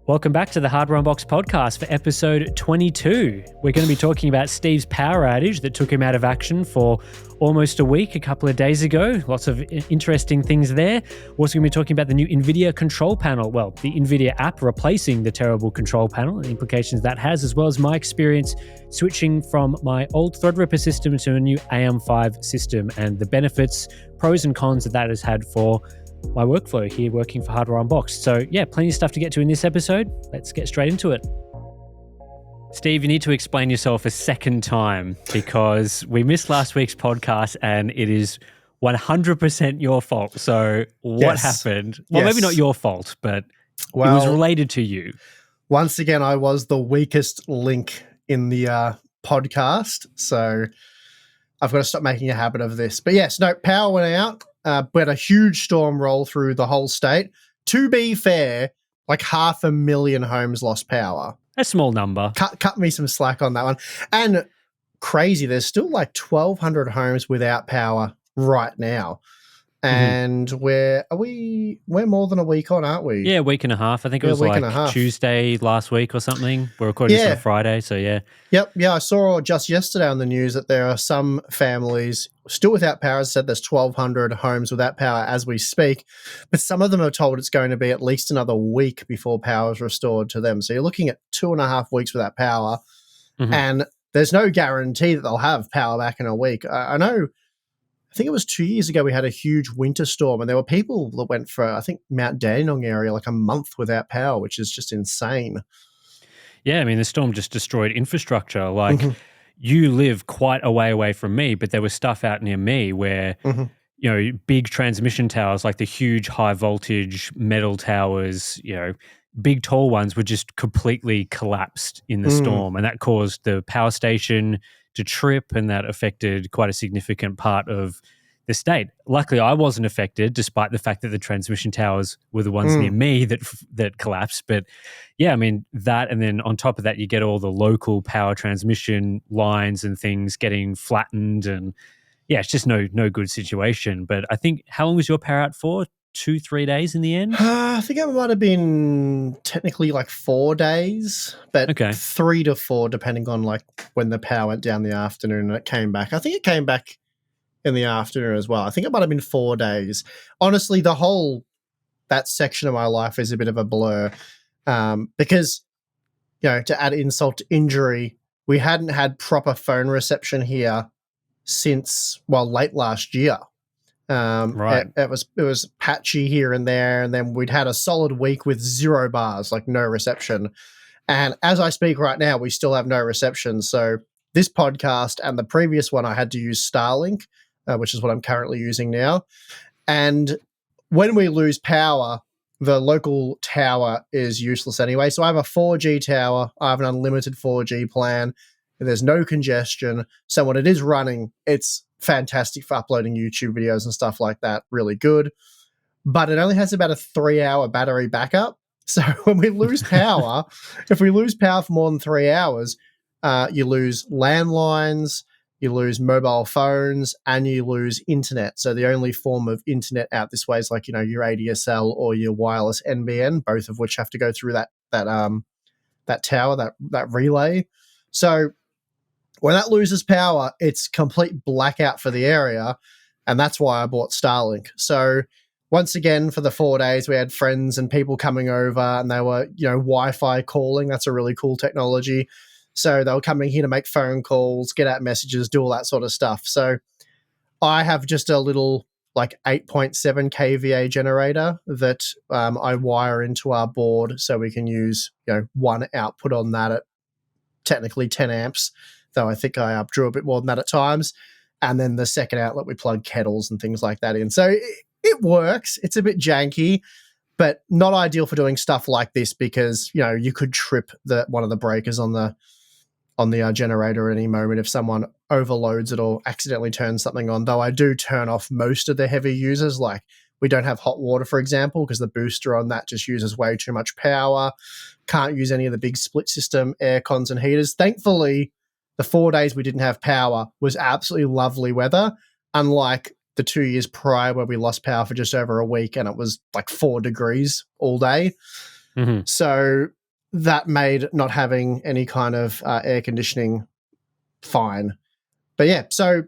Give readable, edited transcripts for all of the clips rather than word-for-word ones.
Welcome back to the Hardware Unboxed podcast for episode 22. We're going to be talking about Steve's power outage that took him out of action for almost a week, a couple of days ago. Lots of interesting things there. We're also going to be talking about the new Nvidia control panel. Well, the Nvidia app replacing the terrible control panel and the implications that has, as well as my experience switching from my old Threadripper system to a new AM5 system and the benefits, pros and cons that has had for my workflow here working for Hardware Unboxed. So yeah, plenty of stuff to get to in this episode. Let's get straight into it. Steve, you need to explain yourself a second time because we missed last week's podcast and it is 100% your fault. So what happened? Well, maybe not your fault, but it was related to you. Once again, I was the weakest link in the podcast. So I've got to stop making a habit of this. But yes, no, power went out. We had a huge storm roll through the whole state. To be fair, like 500,000 homes lost power. A small number. Cut me some slack on that one. And crazy, there's still like 1,200 homes without power right now. And we're more than a week on, aren't we? Yeah, a week and a half. I think it was like Tuesday last week or something. We're recording this on Friday, so yeah. Yep, yeah, I saw just yesterday on the news that there are some families still without power. As I said, there's 1,200 homes without power as we speak, but some of them are told it's going to be at least another week before power is restored to them. So you're looking at 2.5 weeks without power, and there's no guarantee that they'll have power back in a week. I know. I think it was 2 years ago we had a huge winter storm and there were people that went for, I think, Mount Dandenong area like a month without power, which is just insane. Yeah, I mean, the storm just destroyed infrastructure. Like, you live quite a way away from me, but there was stuff out near me where, you know, big transmission towers, like the huge high voltage metal towers, you know, big tall ones were just completely collapsed in the storm. And that caused the power station to trip, and that affected quite a significant part of the state. Luckily, I wasn't affected, despite the fact that the transmission towers were the ones near me that collapsed. But yeah, I mean, that, and then on top of that, you get all the local power transmission lines and things getting flattened, and yeah, it's just no good situation. But I think, how long was your power out for? 2-3 days in the end? I think it might have been technically like 4 days, but 3 to 4 depending on like when the power went down the afternoon and it came back. I think it came back in the afternoon as well. I think it might have been 4 days. Honestly, that section of my life is a bit of a blur because, you know, to add insult to injury, we hadn't had proper phone reception here since, late last year. It was patchy here and there, and then we'd had a solid week with 0 bars, like no reception. And as I speak right now, we still have no reception. So this podcast and the previous one, I had to use Starlink, which is what I'm currently using now. And when we lose power, the local tower is useless anyway. So I have a 4G tower. I have an unlimited 4G plan. And there's no congestion. So when it is running, it's fantastic for uploading YouTube videos and stuff like that. Really good. But it only has about a 3-hour battery backup. So when we lose power, if we lose power for more than 3 hours, you lose landlines, you lose mobile phones, and you lose internet. So the only form of internet out this way is like, you know, your ADSL or your wireless NBN, both of which have to go through that tower, that relay. So when that loses power, it's complete blackout for the area, and that's why I bought Starlink. So once again, for the 4 days, we had friends and people coming over, and they were, you know, Wi-Fi calling. That's a really cool technology. So they were coming here to make phone calls, get out messages, do all that sort of stuff. So I have just a little like 8.7 kVA generator that I wire into our board so we can use, you know, one output on that at technically 10 amps. Though I think I drew a bit more than that at times. And then the second outlet, we plug kettles and things like that in. So it works. It's a bit janky, but not ideal for doing stuff like this because, you know, you could trip one of the breakers on the generator at any moment if someone overloads it or accidentally turns something on. Though I do turn off most of the heavy users. Like, we don't have hot water, for example, because the booster on that just uses way too much power. Can't use any of the big split system air cons and heaters. Thankfully, the 4 days we didn't have power was absolutely lovely weather, unlike the 2 years prior where we lost power for just over a week and it was like 4 degrees all day. So that made not having any kind of air conditioning fine. But yeah, so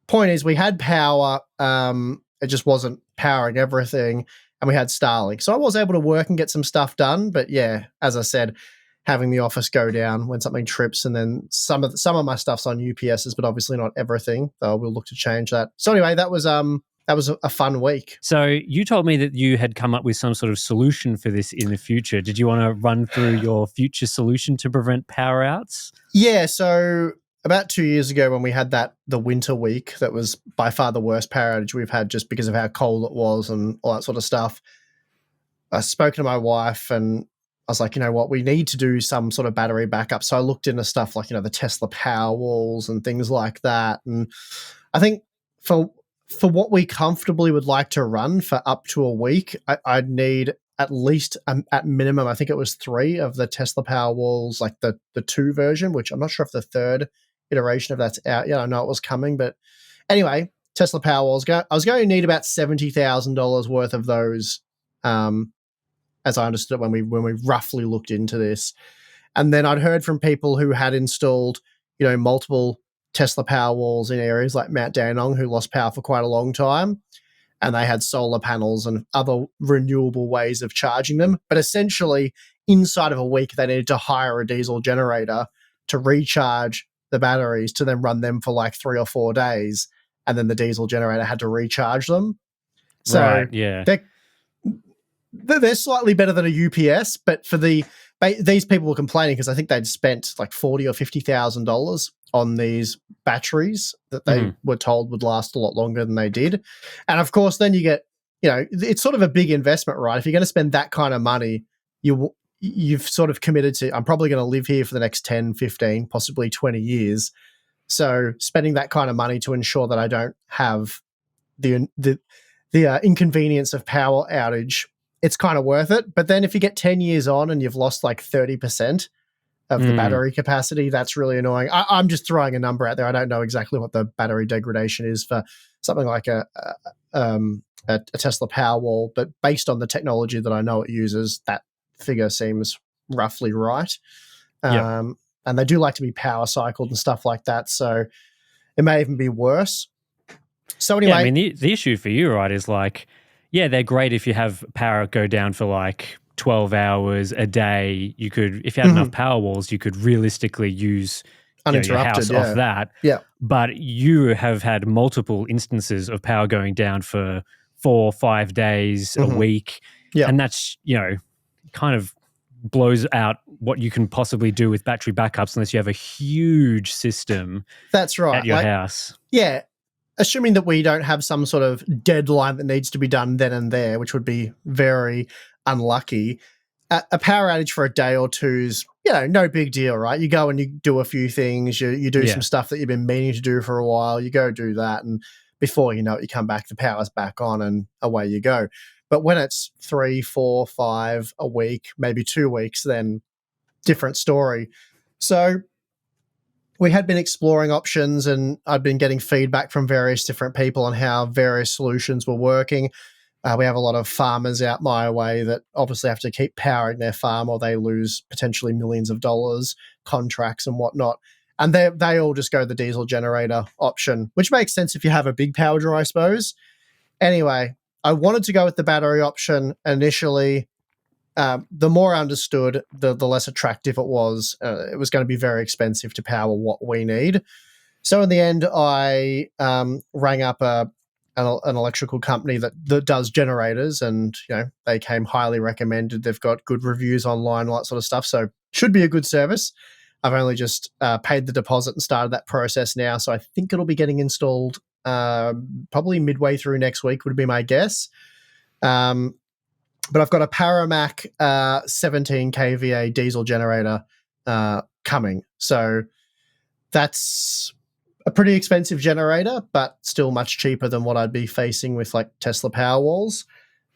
point is we had power. It just wasn't powering everything, and we had Starlink. So I was able to work and get some stuff done. But yeah, as I said, having the office go down when something trips, and then some of my stuff's on UPSs, but obviously not everything. Though we'll look to change that. So anyway, that was a fun week. So you told me that you had come up with some sort of solution for this in the future. Did you want to run through your future solution to prevent power outs? Yeah, so about 2 years ago when we had the winter week, that was by far the worst power outage we've had just because of how cold it was and all that sort of stuff. I spoke to my wife and I was like, you know what, we need to do some sort of battery backup. So I looked into stuff like, the Tesla Powerwalls and things like that. And I think for what we comfortably would like to run for up to a week, I'd need at least, at minimum, I think it was 3 of the Tesla Powerwalls, like the 2 version, which I'm not sure if the 3rd iteration of that's out yet. I know it was coming, but anyway, Tesla Powerwalls. I was going to need about $70,000 worth of those, as I understood it when we roughly looked into this. And then I'd heard from people who had installed, multiple Tesla Powerwalls in areas like Mount Dandenong who lost power for quite a long time. And they had solar panels and other renewable ways of charging them. But essentially, inside of a week, they needed to hire a diesel generator to recharge the batteries to then run them for like 3 or 4 days. And then the diesel generator had to recharge them. So right, yeah. They're slightly better than a UPS, but for these people were complaining because I think they'd spent like $40,000 or $50,000 on these batteries that they were told would last a lot longer than they did. And of course, then you get, it's sort of a big investment, right? If you're going to spend that kind of money, you've sort of committed to, I'm probably going to live here for the next 10, 15, possibly 20 years. So spending that kind of money to ensure that I don't have the inconvenience of power outage, it's kind of worth it. But then if you get 10 years on and you've lost like 30% of the battery capacity, that's really annoying. I'm just throwing a number out there. I don't know exactly what the battery degradation is for something like a Tesla Powerwall, but based on the technology that I know it uses, that figure seems roughly right. And they do like to be power cycled and stuff like that, so it may even be worse. So anyway, yeah, I mean, the issue for you, right, is like, yeah, they're great if you have power go down for like 12 hours a day. You could, if you had enough power walls, you could realistically use your house off that. Yeah. But you have had multiple instances of power going down for 4 or 5 days a week. Yeah. And that's, kind of blows out what you can possibly do with battery backups unless you have a huge system that's right. at your house. Yeah. Assuming that we don't have some sort of deadline that needs to be done then and there, which would be very unlucky, a power outage for a day or two's, no big deal, right? You go and you do a few things, you do some stuff that you've been meaning to do for a while, you go do that, and before you know it, you come back, the power's back on, and away you go. But when it's 3, 4, 5 a week, maybe 2 weeks, then different story. So we had been exploring options and I'd been getting feedback from various different people on how various solutions were working. We have a lot of farmers out my way that obviously have to keep powering their farm or they lose potentially millions of dollars, contracts and whatnot. And they all just go the diesel generator option, which makes sense if you have a big power draw, I suppose. Anyway, I wanted to go with the battery option initially. The more I understood, the less attractive it was. It was going to be very expensive to power what we need. So in the end, I rang up an electrical company that does generators, and they came highly recommended. They've got good reviews online, all that sort of stuff. So should be a good service. I've only just paid the deposit and started that process now. So I think it'll be getting installed probably midway through next week would be my guess. But I've got a Paramac 17 kVA diesel generator coming. So that's a pretty expensive generator, but still much cheaper than what I'd be facing with like Tesla Powerwalls.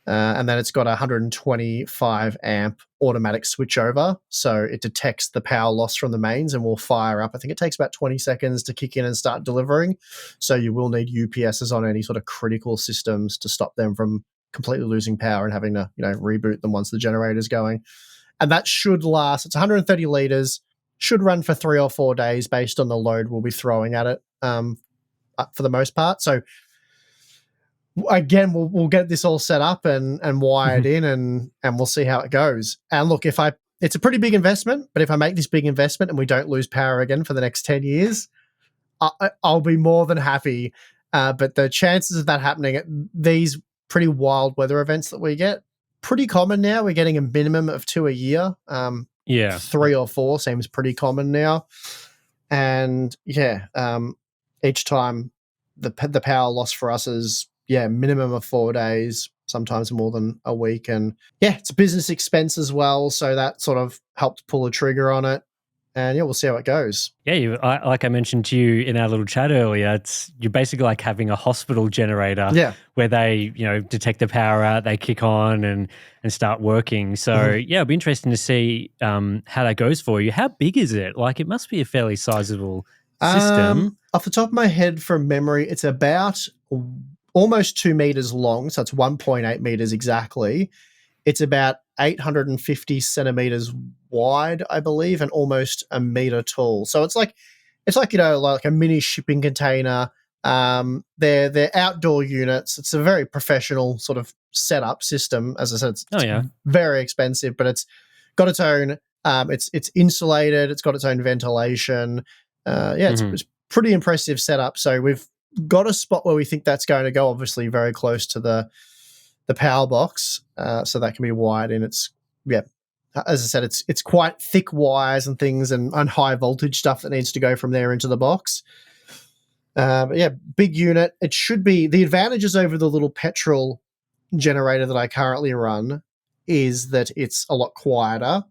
And then it's got a 125 amp automatic switchover. So it detects the power loss from the mains and will fire up. I think it takes about 20 seconds to kick in and start delivering. So you will need UPSs on any sort of critical systems to stop them from completely losing power and having to, reboot them once the generator's going. And that should last. It's 130 liters, should run for 3 or 4 days based on the load we'll be throwing at it for the most part. So again, we'll get this all set up and wired in, and we'll see how it goes. And look, it's a pretty big investment, but if I make this big investment and we don't lose power again for the next 10 years, I'll be more than happy. But the chances of that happening at these pretty wild weather events that we get, pretty common now. We're getting a minimum of 2 a year. 3 or 4 seems pretty common now. And each time the power loss for us is minimum of 4 days, sometimes more than a week. And it's a business expense as well, so that sort of helped pull a trigger on it. And we'll see how it goes. Like I mentioned to you in our little chat earlier, you're basically like having a hospital generator where they, detect the power out, they kick on and start working. So it'll be interesting to see how that goes for you. How big is it? Like, it must be a fairly sizable system. Off the top of my head, from memory, it's about almost 2 meters long, so it's 1.8 meters exactly. It's about 850 centimeters wide, I believe, and almost a meter tall. So it's like like a mini shipping container. They're outdoor units. It's a very professional sort of setup system. As I said, it's very expensive, but it's got its own. It's insulated. It's got its own ventilation. It's pretty impressive setup. So we've got a spot where we think that's going to go. Obviously, very close to the power box, so that can be wired in. It's as I said, it's quite thick wires and things, and high voltage stuff that needs to go from there into the box. Big unit. It should be. The advantages over the little petrol generator that I currently run is that it's a lot quieter.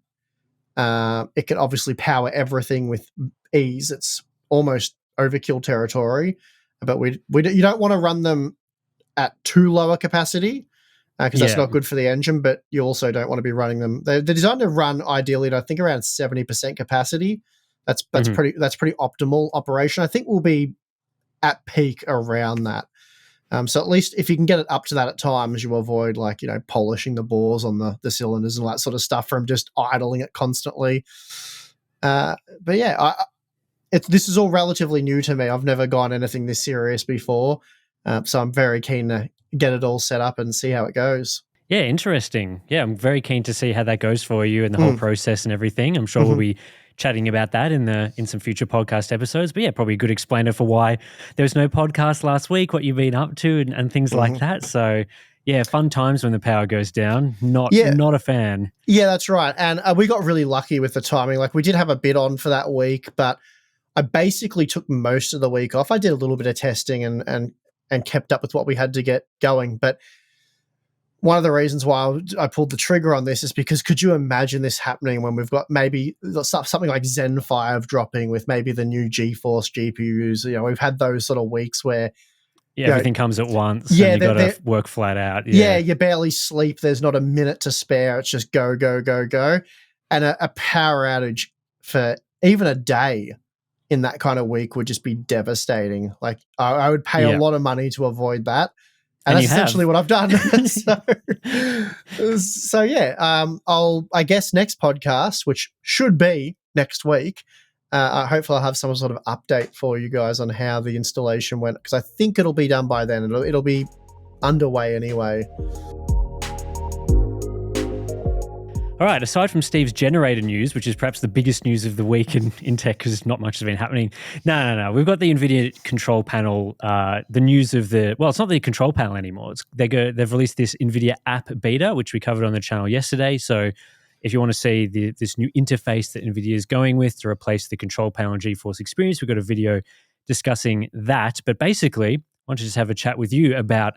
It can obviously power everything with ease. It's almost overkill territory, but you don't want to run them at too low a capacity, because that's not good for the engine, but you also don't want to be running them. They're designed to run ideally at, I think, around 70% capacity. That's pretty optimal operation. I think we'll be at peak around that. So at least if you can get it up to that at times, you avoid polishing the bores on the cylinders and all that sort of stuff from just idling it constantly. This is all relatively new to me. I've never gone anything this serious before. So I'm very keen to get it all set up and see how it goes. Yeah, interesting. Yeah, I'm very keen to see how that goes for you and the whole process and everything. I'm sure we'll be chatting about that in some future podcast episodes. But probably a good explainer for why there was no podcast last week, what you've been up to and things like that. So fun times when the power goes down. Not a fan. Yeah, that's right. And we got really lucky with the timing. Like, we did have a bid on for that week, but I basically took most of the week off. I did a little bit of testing and kept up with what we had to get going. But one of the reasons why I pulled the trigger on this is because, could you imagine this happening when we've got maybe something like Zen 5 dropping with maybe the new GeForce GPUs? We've had those sort of weeks where everything comes at once and you got to work flat out. You barely sleep. There's not a minute to spare. It's just go, go, go, go. And a power outage for even a day in that kind of week would just be devastating. Like, I would pay a lot of money to avoid that. And that's essentially what I've done. I guess next podcast, which should be next week, hopefully I'll have some sort of update for you guys on how the installation went, because I think it'll be done by then. It'll be underway anyway. All right, aside from Steve's generator news, which is perhaps the biggest news of the week in tech because not much has been happening. No. We've got the Nvidia control panel, the news of it's not the control panel anymore. They've released this Nvidia App Beta, which we covered on the channel yesterday. So if you want to see this new interface that Nvidia is going with to replace the control panel in GeForce Experience, we've got a video discussing that. But basically, I want to just have a chat with you about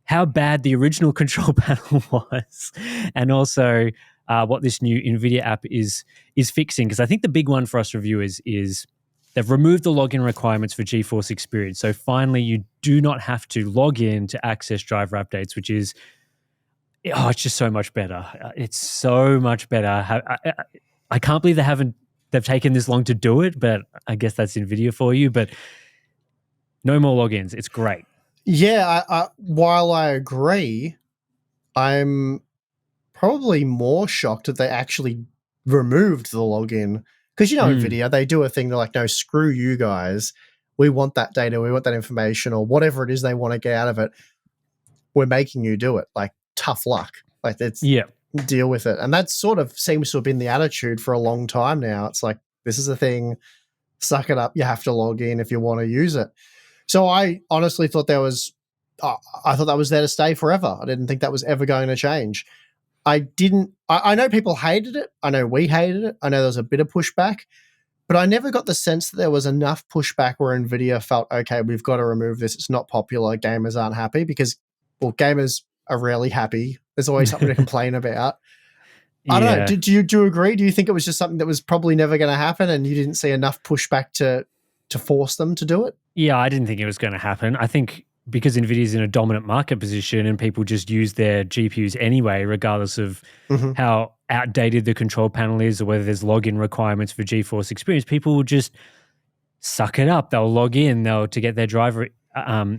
how bad the original control panel was, and also what this new Nvidia app is fixing. Because I think the big one for us reviewers is they've removed the login requirements for GeForce Experience. So finally, you do not have to log in to access driver updates, which is, it's just so much better. It's so much better. I can't believe they've taken this long to do it, but I guess that's Nvidia for you. But no more logins. It's great. Yeah, while I agree, I'm probably more shocked that they actually removed the login. Because, Nvidia, they do a thing, they're like, no, screw you guys. We want that data, we want that information, or whatever it is they want to get out of it. We're making you do it. Like, tough luck. Like, deal with it. And that sort of seems to have been the attitude for a long time now. It's like, this is a thing, suck it up, you have to log in if you want to use it. So I honestly thought I thought that was there to stay forever. I didn't think that was ever going to change. I know people hated it. I know we hated it. I know there was a bit of pushback, but I never got the sense that there was enough pushback where Nvidia felt, okay, we've got to remove this. It's not popular. Gamers aren't happy because, well, gamers are rarely happy. There's always something to complain about. I don't know. Do you agree? Do you think it was just something that was probably never going to happen and you didn't see enough pushback to force them to do it? Yeah, I didn't think it was going to happen. I think because NVIDIA's in a dominant market position and people just use their GPUs anyway, regardless of how outdated the control panel is or whether there's login requirements for GeForce Experience, people will just suck it up. They'll log in, to get their driver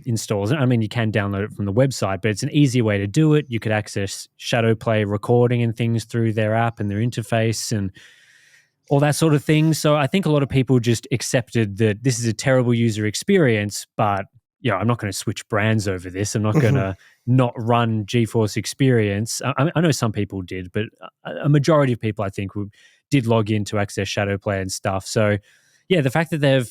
installs. I mean, you can download it from the website, but it's an easier way to do it. You could access shadow play recording and things through their app and their interface and all that sort of thing. So I think a lot of people just accepted that this is a terrible user experience, but I'm not going to switch brands over this. I'm not going to not run GeForce Experience. I know some people did, but a majority of people, I think, did log in to access shadow play and stuff. So yeah, the fact that they've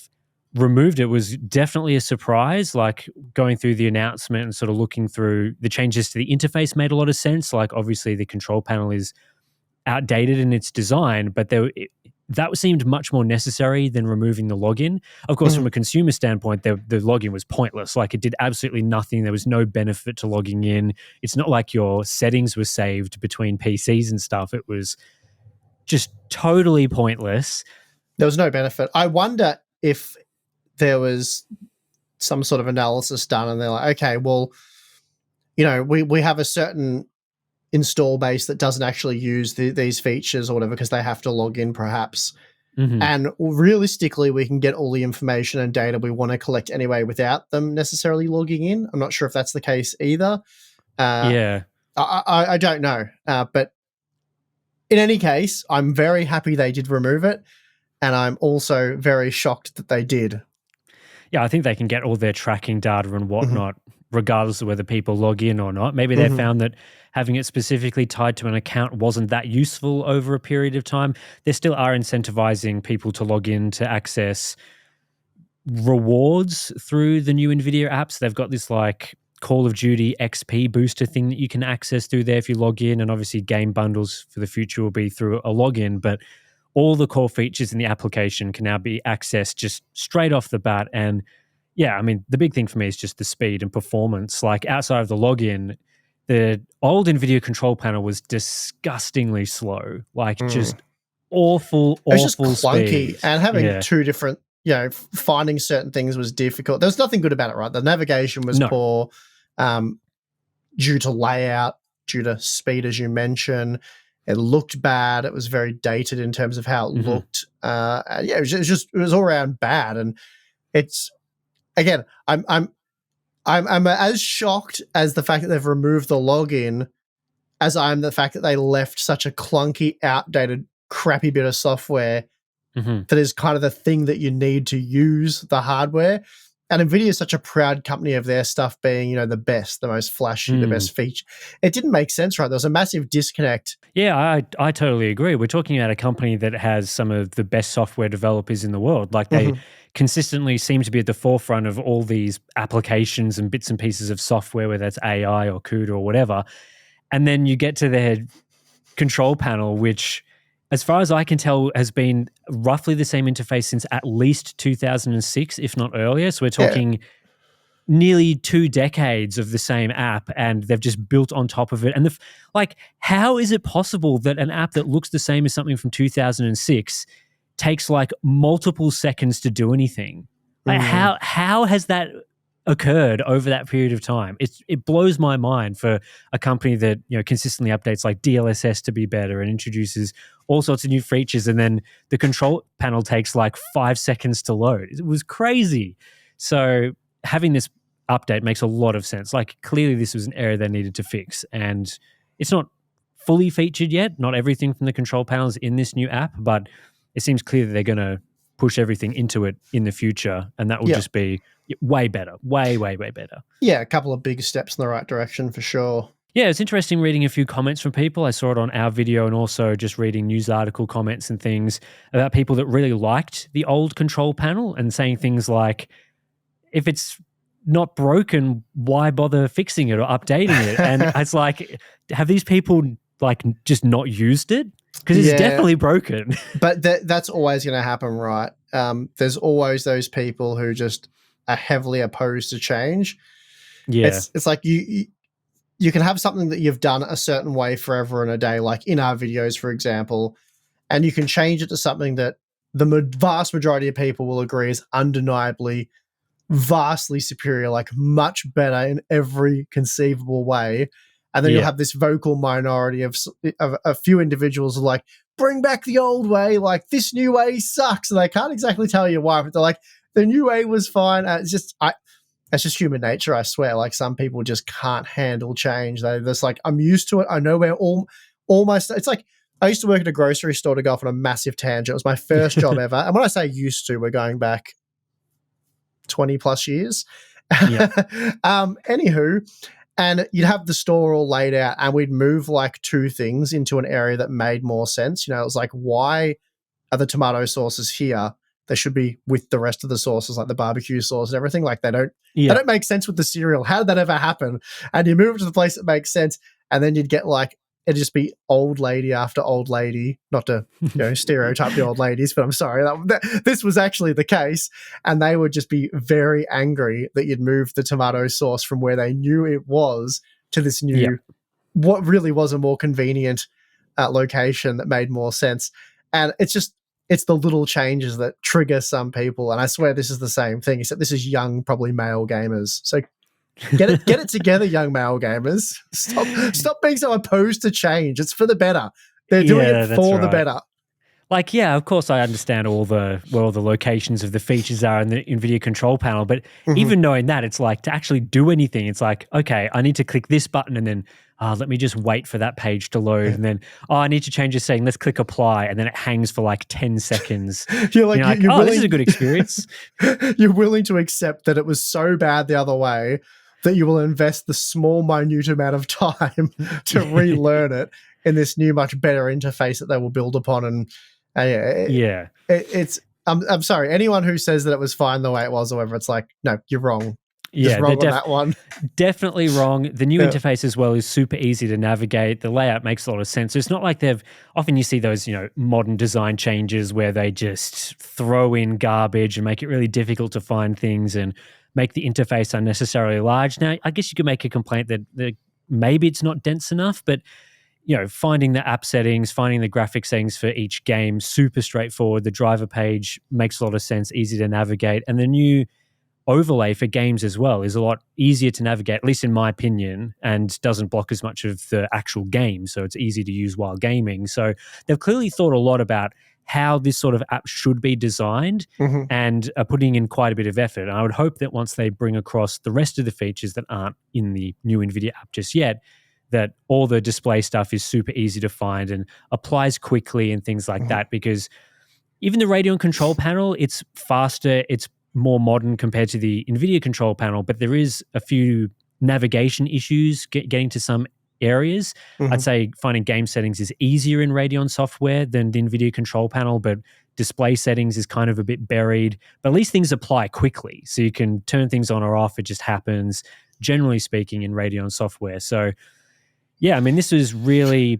removed it was definitely a surprise. Like going through the announcement and sort of looking through the changes to the interface made a lot of sense. Like obviously the control panel is outdated in its design, but that seemed much more necessary than removing the login. Of course, from a consumer standpoint, the login was pointless. Like it did absolutely nothing. There was no benefit to logging in. It's not like your settings were saved between PCs and stuff. It was just totally pointless. There was no benefit. I wonder if there was some sort of analysis done and they're like, okay, well, we have a certain install base that doesn't actually use these features or whatever because they have to log in perhaps. And realistically, we can get all the information and data we want to collect anyway without them necessarily logging in. I'm not sure if that's the case either. I don't know. But in any case, I'm very happy they did remove it. And I'm also very shocked that they did. Yeah, I think they can get all their tracking data and whatnot, regardless of whether people log in or not. Maybe they found that having it specifically tied to an account wasn't that useful over a period of time. They still are incentivizing people to log in to access rewards through the new Nvidia apps. They've got this like Call of Duty XP booster thing that you can access through there if you log in, and obviously game bundles for the future will be through a login, but all the core features in the application can now be accessed just straight off the bat. And yeah, I mean, the big thing for me is just the speed and performance. Like outside of the login, the old NVIDIA control panel was disgustingly slow, like just awful it was just clunky. speed. And having two different, finding certain things was difficult. There was nothing good about it, right? The navigation was poor due to layout, due to speed, as you mentioned. It looked bad. It was very dated in terms of how it looked. It was all around bad. And it's, again, I'm as shocked as the fact that they've removed the login as I'm the fact that they left such a clunky, outdated, crappy bit of software that is kind of the thing that you need to use the hardware. And NVIDIA is such a proud company of their stuff being, the best, the most flashy, the best feature. It didn't make sense, right? There was a massive disconnect. Yeah, I totally agree. We're talking about a company that has some of the best software developers in the world. Like they consistently seem to be at the forefront of all these applications and bits and pieces of software, whether that's AI or CUDA or whatever. And then you get to their control panel, which, as far as I can tell, has been roughly the same interface since at least 2006, if not earlier. So we're talking nearly 2 decades of the same app, and they've just built on top of it. And how is it possible that an app that looks the same as something from 2006 takes like multiple seconds to do anything? Like how has that occurred over that period of time? It blows my mind for a company that consistently updates like DLSS to be better and introduces all sorts of new features, and then the control panel takes like 5 seconds to load. It was crazy. So having this update makes a lot of sense. Like clearly this was an error they needed to fix, and it's not fully featured yet. Not everything from the control panel is in this new app, but it seems clear that they're going to push everything into it in the future, and that will just be way better, way better. Yeah, a couple of big steps in the right direction for sure. Yeah, it's interesting reading a few comments from people. I saw it on our video and also just reading news article comments and things about people that really liked the old control panel and saying things like, if it's not broken, why bother fixing it or updating it? And it's like, have these people like just not used it? Because it's definitely broken. But that's always going to happen, right? There's always those people who just are heavily opposed to change. Yeah. It's like you can have something that you've done a certain way forever and a day, like in our videos, for example, and you can change it to something that the vast majority of people will agree is undeniably vastly superior, like much better in every conceivable way. And then you'll have this vocal minority of a few individuals who are like, bring back the old way, like this new way sucks. And they can't exactly tell you why, but they're like, the new way was fine. And it's just human nature, I swear. Like some people just can't handle change. They're just like, I'm used to it. I know where all my stuff. It's like I used to work at a grocery store, to go off on a massive tangent. It was my first job ever. And when I say used to, we're going back 20 plus years. Anywho, and you'd have the store all laid out and we'd move like two things into an area that made more sense. You know, it was like, why are the tomato sauces here? They should be with the rest of the sauces, like the barbecue sauce and everything. Like they don't make sense with the cereal. How did that ever happen? And you move to the place that makes sense, and then you'd get like, it'd just be old lady after old lady. Not to stereotype the old ladies, but I'm sorry, this was actually the case. And they would just be very angry that you'd moved the tomato sauce from where they knew it was to this new, what really was a more convenient location that made more sense. And it's the little changes that trigger some people. And I swear this is the same thing, except this is young, probably male gamers. So get it together, young male gamers. Stop being so opposed to change. It's for the better. They're doing it for the better. Like, yeah, of course I understand where all the locations of the features are in the NVIDIA control panel, but even knowing that, it's like to actually do anything, it's like, okay, I need to click this button and then let me just wait for that page to load. And then, I need to change this setting. Let's click apply. And then it hangs for like 10 seconds. You're like, this is a good experience. You're willing to accept that it was so bad the other way that you will invest the small, minute amount of time to relearn it in this new, much better interface that they will build upon. And I'm sorry, anyone who says that it was fine the way it was or whatever, it's like, no, you're wrong. Just wrong on that one. Definitely wrong. The new interface as well is super easy to navigate. The layout makes a lot of sense. It's not like often you see those, modern design changes where they just throw in garbage and make it really difficult to find things and make the interface unnecessarily large. Now, I guess you could make a complaint that maybe it's not dense enough, but finding the app settings, finding the graphic settings for each game, super straightforward. The driver page makes a lot of sense, easy to navigate. And the new overlay for games as well is a lot easier to navigate, at least in my opinion, and doesn't block as much of the actual game. So it's easy to use while gaming. So they've clearly thought a lot about how this sort of app should be designed and are putting in quite a bit of effort. And I would hope that once they bring across the rest of the features that aren't in the new NVIDIA app just yet, that all the display stuff is super easy to find and applies quickly and things like that. Because even the Radeon control panel, it's faster, it's more modern compared to the NVIDIA control panel, but there is a few navigation issues getting to some areas. I'd say finding game settings is easier in Radeon software than the NVIDIA control panel, but display settings is kind of a bit buried. But at least things apply quickly, so you can turn things on or off. It just happens, generally speaking, in Radeon software. So yeah, I mean, this is really,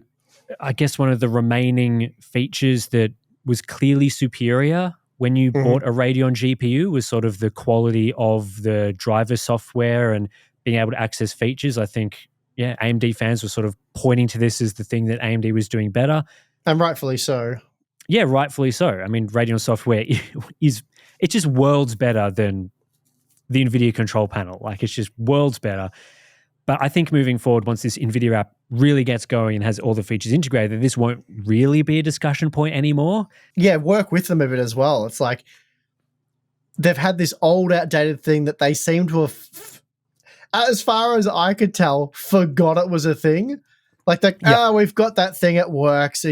I guess, one of the remaining features that was clearly superior when you bought a Radeon GPU, was sort of the quality of the driver software and being able to access features. I think, AMD fans were sort of pointing to this as the thing that AMD was doing better. And rightfully so. Yeah, rightfully so. I mean, Radeon software it's just worlds better than the NVIDIA control panel. Like, it's just worlds better. But I think moving forward, once this NVIDIA app really gets going and has all the features integrated, this won't really be a discussion point anymore. Yeah, work with them a bit as well. It's like they've had this old, outdated thing that they seem to have, as far as I could tell, forgot it was a thing. Like, we've got that thing, it works.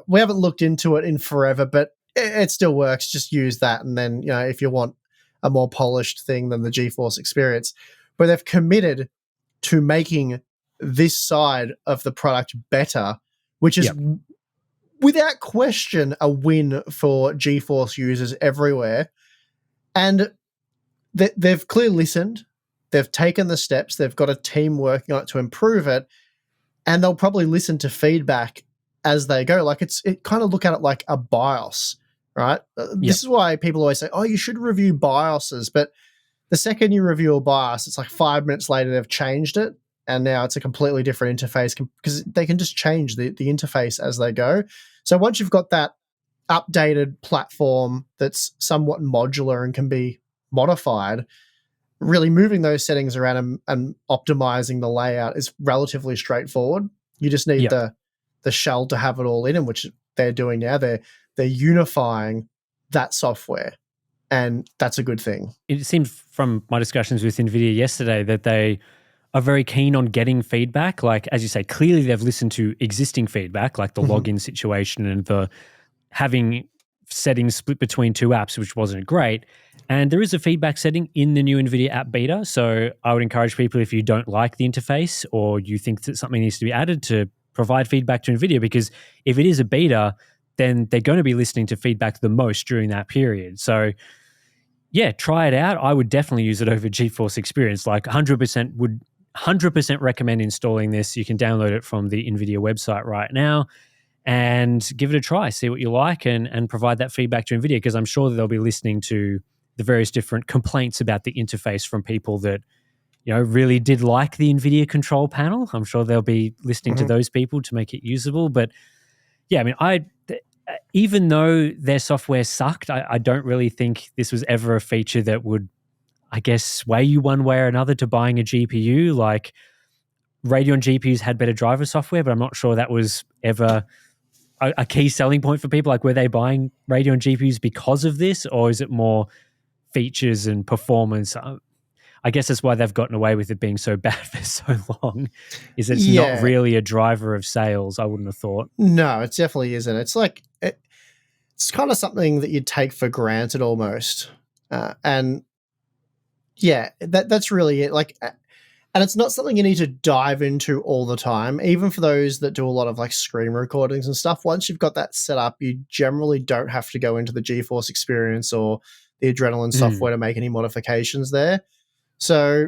We haven't looked into it in forever, but it still works. Just use that. And then, if you want a more polished thing than the GeForce Experience. But they've committed to making this side of the product better, which is without question a win for GeForce users everywhere. And they've clearly listened. They've taken the steps. They've got a team working on it to improve it. And they'll probably listen to feedback as they go. Like, it kind of look at it like a BIOS, right? This is why people always say, oh, you should review BIOSes. But the second you review a BIOS, it's like 5 minutes later, they've changed it. And now it's a completely different interface because they can just change the interface as they go. So once you've got that updated platform that's somewhat modular and can be modified, really moving those settings around and optimizing the layout is relatively straightforward. You just need the shell to have it all in, and which they're doing now. They're unifying that software, and that's a good thing. It seemed from my discussions with Nvidia yesterday that they are very keen on getting feedback. Like, as you say, clearly they've listened to existing feedback, like the login situation and the having settings split between two apps, which wasn't great. And there is a feedback setting in the new Nvidia App Beta. So I would encourage people, if you don't like the interface or you think that something needs to be added, to provide feedback to Nvidia, because if it is a beta, then they're going to be listening to feedback the most during that period. So yeah, try it out. I would definitely use it over GeForce Experience. Like 100% recommend installing this. You can download it from the Nvidia website right now and give it a try, see what you like, and provide that feedback to Nvidia, because I'm sure that they'll be listening to the various different complaints about the interface from people that, really did like the Nvidia control panel. I'm sure they'll be listening to those people to make it usable. But yeah, I mean, even though their software sucked, I don't really think this was ever a feature that would, I guess, sway you one way or another to buying a GPU. Like, Radeon GPUs had better driver software, but I'm not sure that was ever a key selling point for people. Like, were they buying Radeon GPUs because of this, or is it more features and performance? I guess that's why they've gotten away with it being so bad for so long, is that it's not really a driver of sales, I wouldn't have thought. No, it definitely isn't. It's like, it's kind of something that you take for granted almost. And yeah, that's really it. Like, and it's not something you need to dive into all the time. Even for those that do a lot of like screen recordings and stuff, once you've got that set up, you generally don't have to go into the GeForce Experience or the Adrenaline software to make any modifications there. So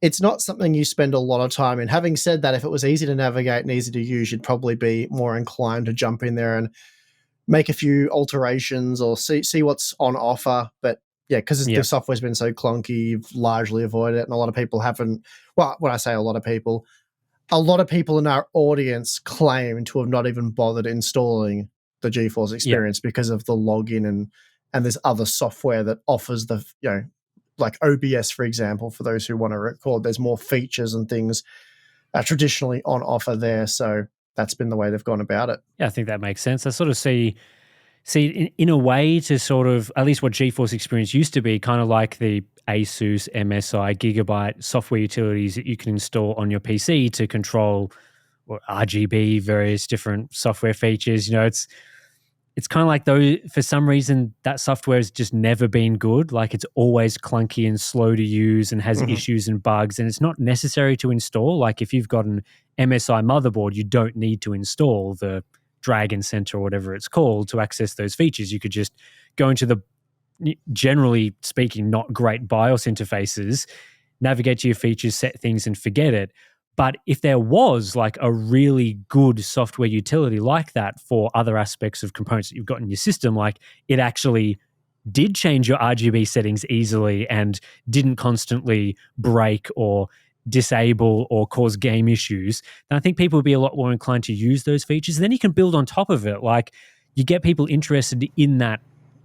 it's not something you spend a lot of time in. Having said that, if it was easy to navigate and easy to use, you'd probably be more inclined to jump in there and make a few alterations or see what's on offer. But yeah, because the software's been so clunky, you've largely avoided it. And a lot of people haven't. Well, when I say a lot of people in our audience claim to have not even bothered installing the GeForce Experience because of the login and there's other software that offers the, like OBS, for example, for those who want to record. There's more features and things traditionally on offer there. So that's been the way they've gone about it. Yeah, I think that makes sense. I sort of see in a way to sort of, at least what GeForce Experience used to be, kind of like the Asus, MSI, Gigabyte software utilities that you can install on your PC to control or RGB, various different software features. It's kind of like, though, for some reason that software has just never been good. Like, it's always clunky and slow to use and has issues and bugs, and it's not necessary to install. Like, if you've got an MSI motherboard, you don't need to install the Dragon Center or whatever it's called to access those features. You could just go into the, generally speaking, not great BIOS interfaces, navigate to your features, set things, and forget it. But if there was like a really good software utility like that for other aspects of components that you've got in your system, like it actually did change your RGB settings easily and didn't constantly break or disable or cause game issues, then I think people would be a lot more inclined to use those features. And then you can build on top of it. Like, you get people interested in that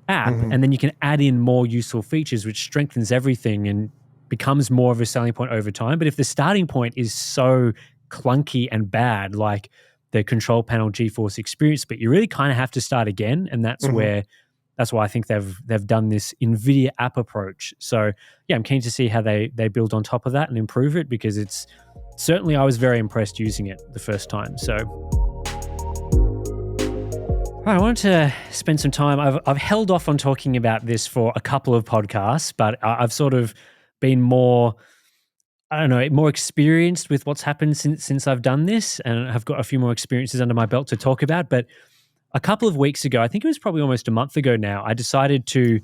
app, and then you can add in more useful features, which strengthens everything and becomes more of a selling point over time. But if the starting point is so clunky and bad, like the control panel GeForce Experience, but you really kind of have to start again, and that's why I think they've done this Nvidia app approach. So yeah, I'm keen to see how they build on top of that and improve it, because it's certainly I was very impressed using it the first time. So I wanted to spend some time. I've held off on talking about this for a couple of podcasts, but I've sort of been more, I don't know, more experienced with what's happened since I've done this, and I've got a few more experiences under my belt to talk about. But a couple of weeks ago, I think it was probably almost a month ago now, I decided to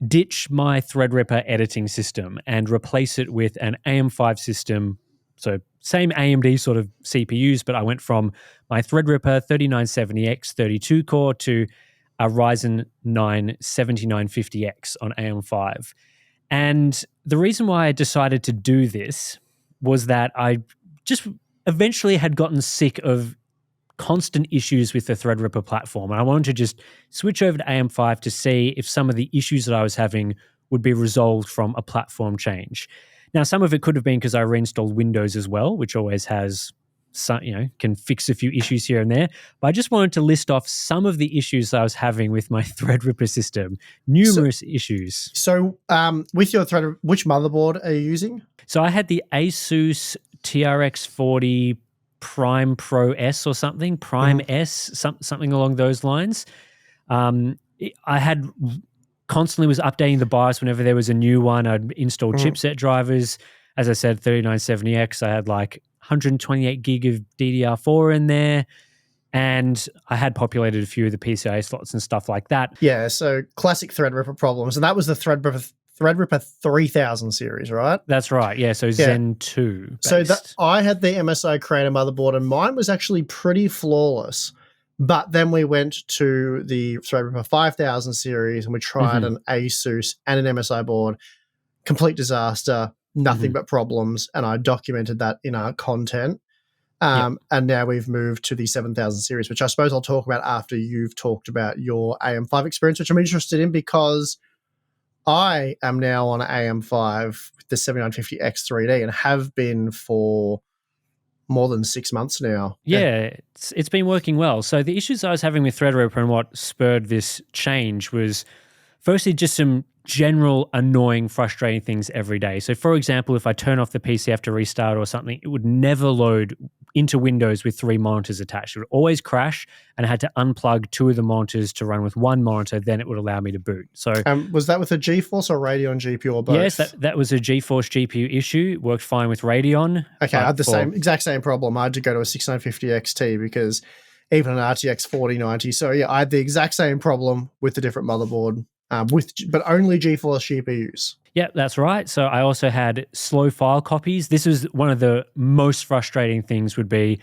ditch my Threadripper editing system and replace it with an AM5 system. So same AMD sort of CPUs, but I went from my Threadripper 3970X 32 core to a Ryzen 9 7950X on AM5. And the reason why I decided to do this was that I just eventually had gotten sick of constant issues with the Threadripper platform. And I wanted to just switch over to AM5 to see if some of the issues that I was having would be resolved from a platform change. Now, some of it could have been because I reinstalled Windows as well, which always has some, can fix a few issues here and there. But I just wanted to list off some of the issues I was having with my Threadripper system. Numerous issues. So with your Threadripper, which motherboard are you using? So I had the Asus TRX 40 Prime Pro S or something, Prime S, something along those lines. I had constantly was updating the BIOS whenever there was a new one. I'd install chipset drivers. As I said, 3970X, I had like 128 gig of DDR4 in there. And I had populated a few of the PCIe slots and stuff like that. Yeah, so classic Threadripper problems. And that was the Threadripper 3000 series, right? That's right. Yeah, so Zen 2 based. So I had the MSI Creator motherboard, and mine was actually pretty flawless. But then we went to the Threadripper 5000 series, and we tried an Asus and an MSI board. Complete disaster, nothing but problems, and I documented that in our content. And now we've moved to the 7000 series, which I suppose I'll talk about after you've talked about your AM5 experience, which I'm interested in because I am now on AM5 with the 7950X 3D and have been for more than 6 months now. Yeah, it's been working well. So the issues I was having with Threadripper and what spurred this change was firstly just some general annoying, frustrating things every day. So for example, if I turn off the PC after restart or something, it would never load into Windows with 3 monitors attached. It would always crash, and I had to unplug 2 of the monitors to run with 1 monitor, then it would allow me to boot. So was that with a GeForce or Radeon GPU or both? Yes, that was a GeForce GPU issue. It worked fine with Radeon. Okay, I had the exact same problem. I had to go to a 6950 XT because even an RTX 4090. So yeah, I had the exact same problem with the different motherboard, but only GeForce GPUs. Yeah, that's right. So I also had slow file copies. This was one of the most frustrating things would be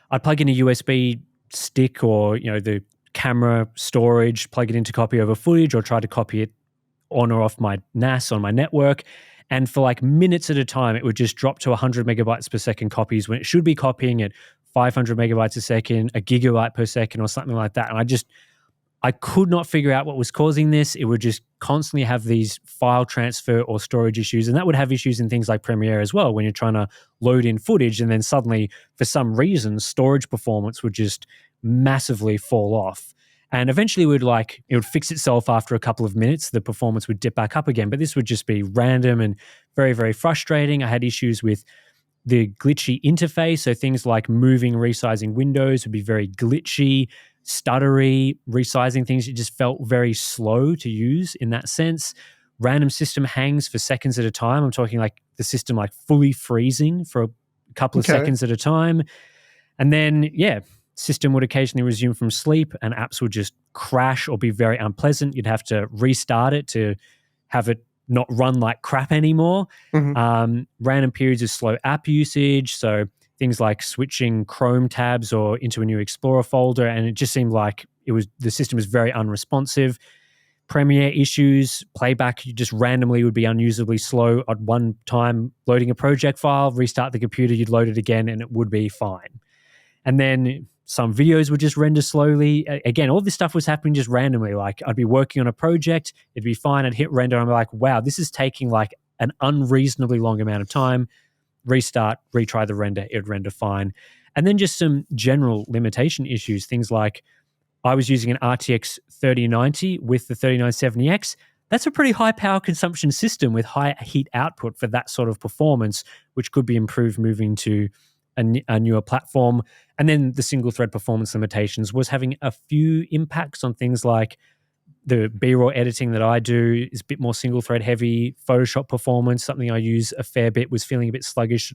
I'd plug in a USB stick or, the camera storage, plug it in to copy over footage or try to copy it on or off my NAS on my network. And for like minutes at a time, it would just drop to 100 megabytes per second copies when it should be copying at 500 megabytes a second, a gigabyte per second or something like that. And I could not figure out what was causing this. It would just constantly have these file transfer or storage issues. And that would have issues in things like Premiere as well, when you're trying to load in footage and then suddenly, for some reason, storage performance would just massively fall off. And eventually it would fix itself after a couple of minutes. The performance would dip back up again. But this would just be random and very, very frustrating. I had issues with the glitchy interface. So things like moving, resizing windows would be very glitchy, stuttery, resizing things. It just felt very slow to use in that sense. Random system hangs for seconds at a time. I'm talking like the system like fully freezing for a couple of seconds at a time. And then, system would occasionally resume from sleep and apps would just crash or be very unpleasant. You'd have to restart it to have it not run like crap anymore. Random periods of slow app usage. So things like switching Chrome tabs or into a new Explorer folder, and it just seemed like the system was very unresponsive. Premiere issues, playback just randomly would be unusably slow at one time. Loading a project file, restart the computer, you'd load it again, and it would be fine. And then some videos would just render slowly. Again, all this stuff was happening just randomly. Like I'd be working on a project, it'd be fine, I'd hit render, I'm like, wow, this is taking like an unreasonably long amount of time. Restart, retry the render, it would render fine. And then just some general limitation issues, things like I was using an RTX 3090 with the 3970X. that's a pretty high power consumption system with high heat output for that sort of performance, which could be improved moving to a newer platform. And then the single thread performance limitations was having a few impacts on things like the B-roll editing that I do is a bit more single thread heavy. Photoshop performance, something I use a fair bit, was feeling a bit sluggish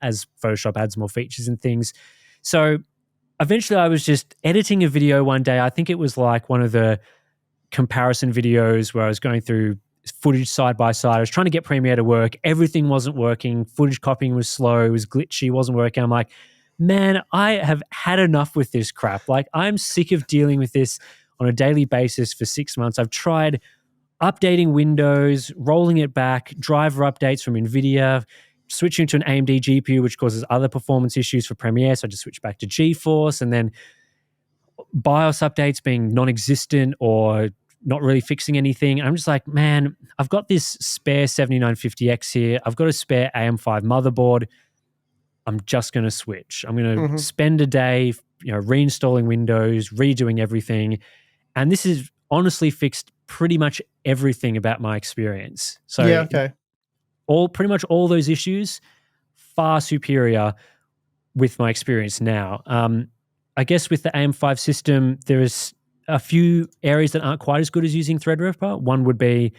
as Photoshop adds more features and things. So eventually I was just editing a video one day. I think it was like one of the comparison videos where I was going through footage side by side. I was trying to get Premiere to work. Everything wasn't working. Footage copying was slow. It was glitchy. Wasn't working. I'm like, man, I have had enough with this crap. Like, I'm sick of dealing with this on a daily basis for 6 months. I've tried updating Windows, rolling it back, driver updates from Nvidia, switching to an AMD GPU, which causes other performance issues for Premiere. So I just switched back to GeForce, and then BIOS updates being non-existent or not really fixing anything. And I'm just like, man, I've got this spare 7950X here. I've got a spare AM5 motherboard. I'm just going to switch. I'm going to spend a day, reinstalling Windows, redoing everything. And this has honestly fixed pretty much everything about my experience. So yeah, okay. Pretty much all those issues, far superior with my experience now. I guess with the AM5 system, there is a few areas that aren't quite as good as using Threadripper. One would be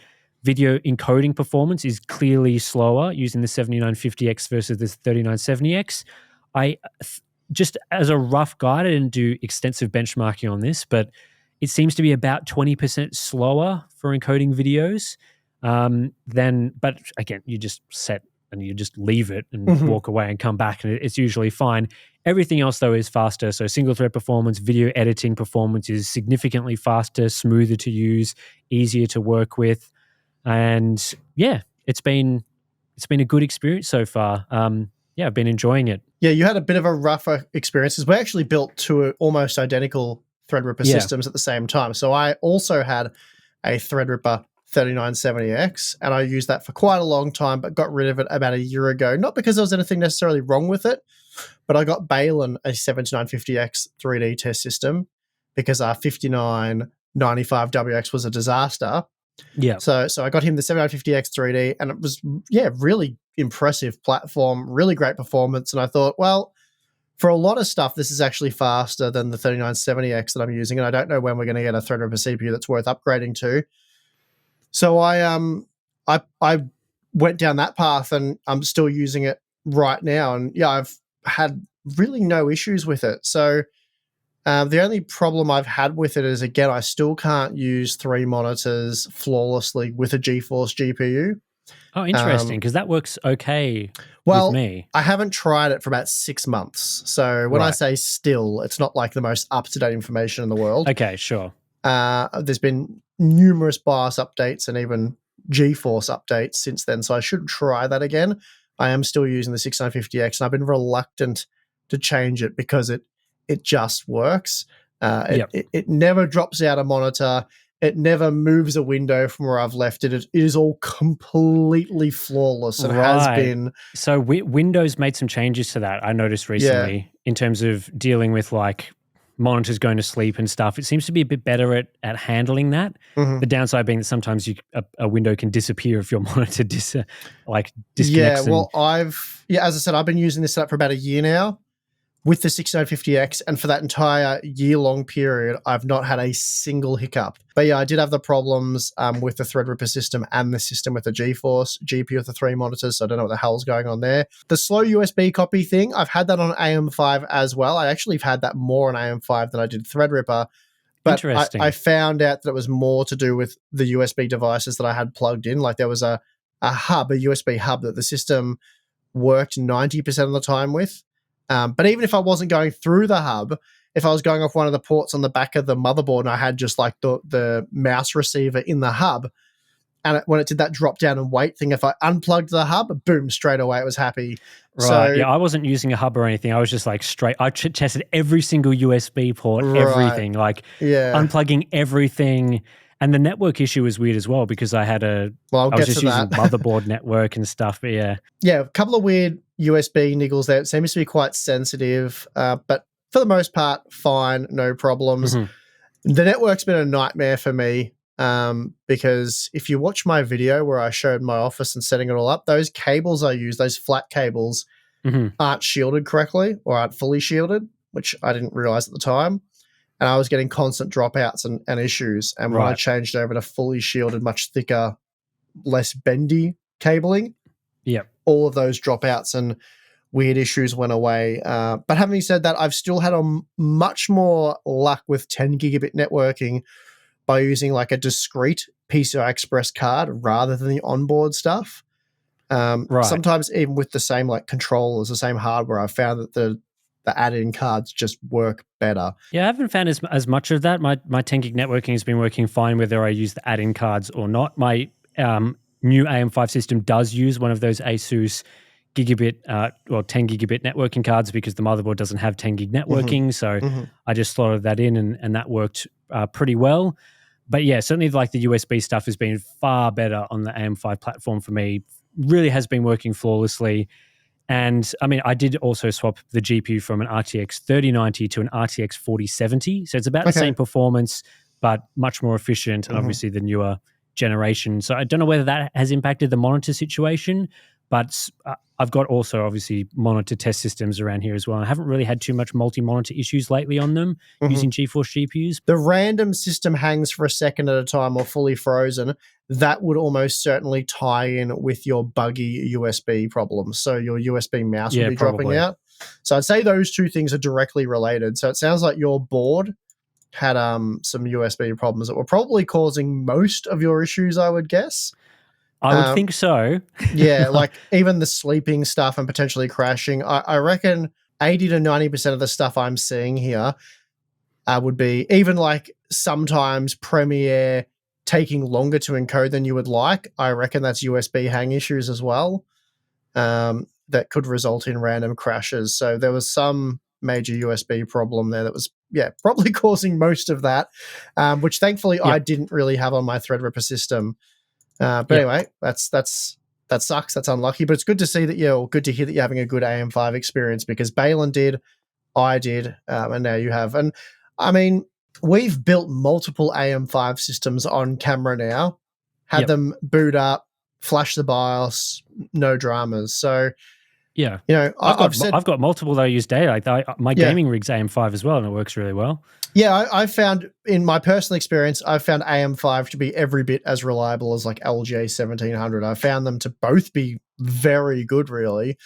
video encoding performance is clearly slower using the 7950X versus the 3970X. Just as a rough guide, I didn't do extensive benchmarking on this, but it seems to be about 20% slower for encoding videos. But again, you just set and you just leave it and walk away and come back, and it's usually fine. Everything else, though, is faster. So single thread performance, video editing performance is significantly faster, smoother to use, easier to work with. And yeah, it's been a good experience so far. I've been enjoying it. Yeah, you had a bit of a rougher experience. We actually built two almost identical Threadripper systems at the same time. So I also had a Threadripper 3970X, and I used that for quite a long time, but got rid of it about a year ago. Not because there was anything necessarily wrong with it, but I got Balin a 7950X 3D test system because our 5995WX was a disaster. Yeah. So I got him the 7950X 3D, and it was, really impressive platform, really great performance. And I thought, well, for a lot of stuff, this is actually faster than the 3970X that I'm using, and I don't know when we're going to get a Threadripper CPU that's worth upgrading to. So I went down that path, and I'm still using it right now. And yeah, I've had really no issues with it. So the only problem I've had with it is, again, I still can't use 3 monitors flawlessly with a GeForce GPU. Oh, interesting, because that works okay with me. I haven't tried it for about 6 months. So when I say still, it's not like the most up-to-date information in the world. Okay, sure. There's been numerous BIOS updates and even GeForce updates since then, so I should try that again. I am still using the 6950X, and I've been reluctant to change it because it just works. It never drops out a monitor. It never moves a window from where I've left it. It is all completely flawless and has been. So Windows made some changes to that, I noticed recently, in terms of dealing with like monitors going to sleep and stuff. It seems to be a bit better at handling that. The downside being that sometimes a window can disappear if your monitor disconnects. Yeah, well, as I said, I've been using this setup for about a year now with the 6950X, and for that entire year-long period, I've not had a single hiccup. But yeah, I did have the problems with the Threadripper system and the system with the GeForce GPU with the 3 monitors, so I don't know what the hell's going on there. The slow USB copy thing, I've had that on AM5 as well. I actually have had that more on AM5 than I did Threadripper. But I found out that it was more to do with the USB devices that I had plugged in. Like there was a USB hub that the system worked 90% of the time with. But even if I wasn't going through the hub, if I was going off one of the ports on the back of the motherboard and I had just like the mouse receiver in the hub, and when it did that drop down and wait thing, if I unplugged the hub, boom, straight away it was happy. Right. So, yeah, I wasn't using a hub or anything. I was just like straight. I tested every single USB port, everything, unplugging everything. And the network issue was weird as well because I had I was just using motherboard network and stuff. But yeah, a couple of weird USB niggles there. It seems to be quite sensitive, but for the most part, fine, no problems. The network's been a nightmare for me. because if you watch my video where I showed my office and setting it all up, those cables I use, those flat cables, aren't shielded correctly or aren't fully shielded, which I didn't realize at the time. And I was getting constant dropouts and issues. And when I changed over to fully shielded, much thicker, less bendy cabling, all of those dropouts and weird issues went away. But having said that, I've still had much more luck with 10 gigabit networking by using like a discrete PCI Express card rather than the onboard stuff. Sometimes even with the same like controllers, the same hardware, I've found that the add-in cards just work better. Yeah, I haven't found as much of that. My 10 gig networking has been working fine whether I use the add-in cards or not. My new AM5 system does use one of those ASUS gigabit or 10 gigabit networking cards because the motherboard doesn't have 10 gig networking. So I just slotted that in and that worked pretty well. But yeah, certainly like the USB stuff has been far better on the AM5 platform for me. Really has been working flawlessly. And I mean, I did also swap the GPU from an RTX 3090 to an RTX 4070. So it's about the same performance, but much more efficient and obviously the newer generation. So I don't know whether that has impacted the monitor situation, but I've got also obviously monitor test systems around here as well. I haven't really had too much multi-monitor issues lately on them using GeForce GPUs. The random system hangs for a second at a time or fully frozen. That would almost certainly tie in with your buggy USB problems. So your USB mouse would be dropping out. So I'd say those two things are directly related. So it sounds like your board had some USB problems that were probably causing most of your issues, I would guess. I would think so. Yeah, like even the sleeping stuff and potentially crashing. I reckon 80 to 90% of the stuff I'm seeing here would be even like sometimes Premiere taking longer to encode than you would like. I reckon that's USB hang issues as well that could result in random crashes. So there was some major USB problem there that was, probably causing most of that, which thankfully I didn't really have on my Threadripper system. But anyway, that sucks. That's unlucky. But it's good to see that good to hear that you're having a good AM5 experience because Balin did, I did, and now you have. And I mean, we've built multiple AM5 systems on camera now, had them boot up, flash the BIOS, no dramas. So, I've got multiple that I use daily. Like my gaming rig's AM5 as well, and it works really well. Yeah, I found in my personal experience, I've found AM5 to be every bit as reliable as like LGA 1700. I found them to both be very good, really.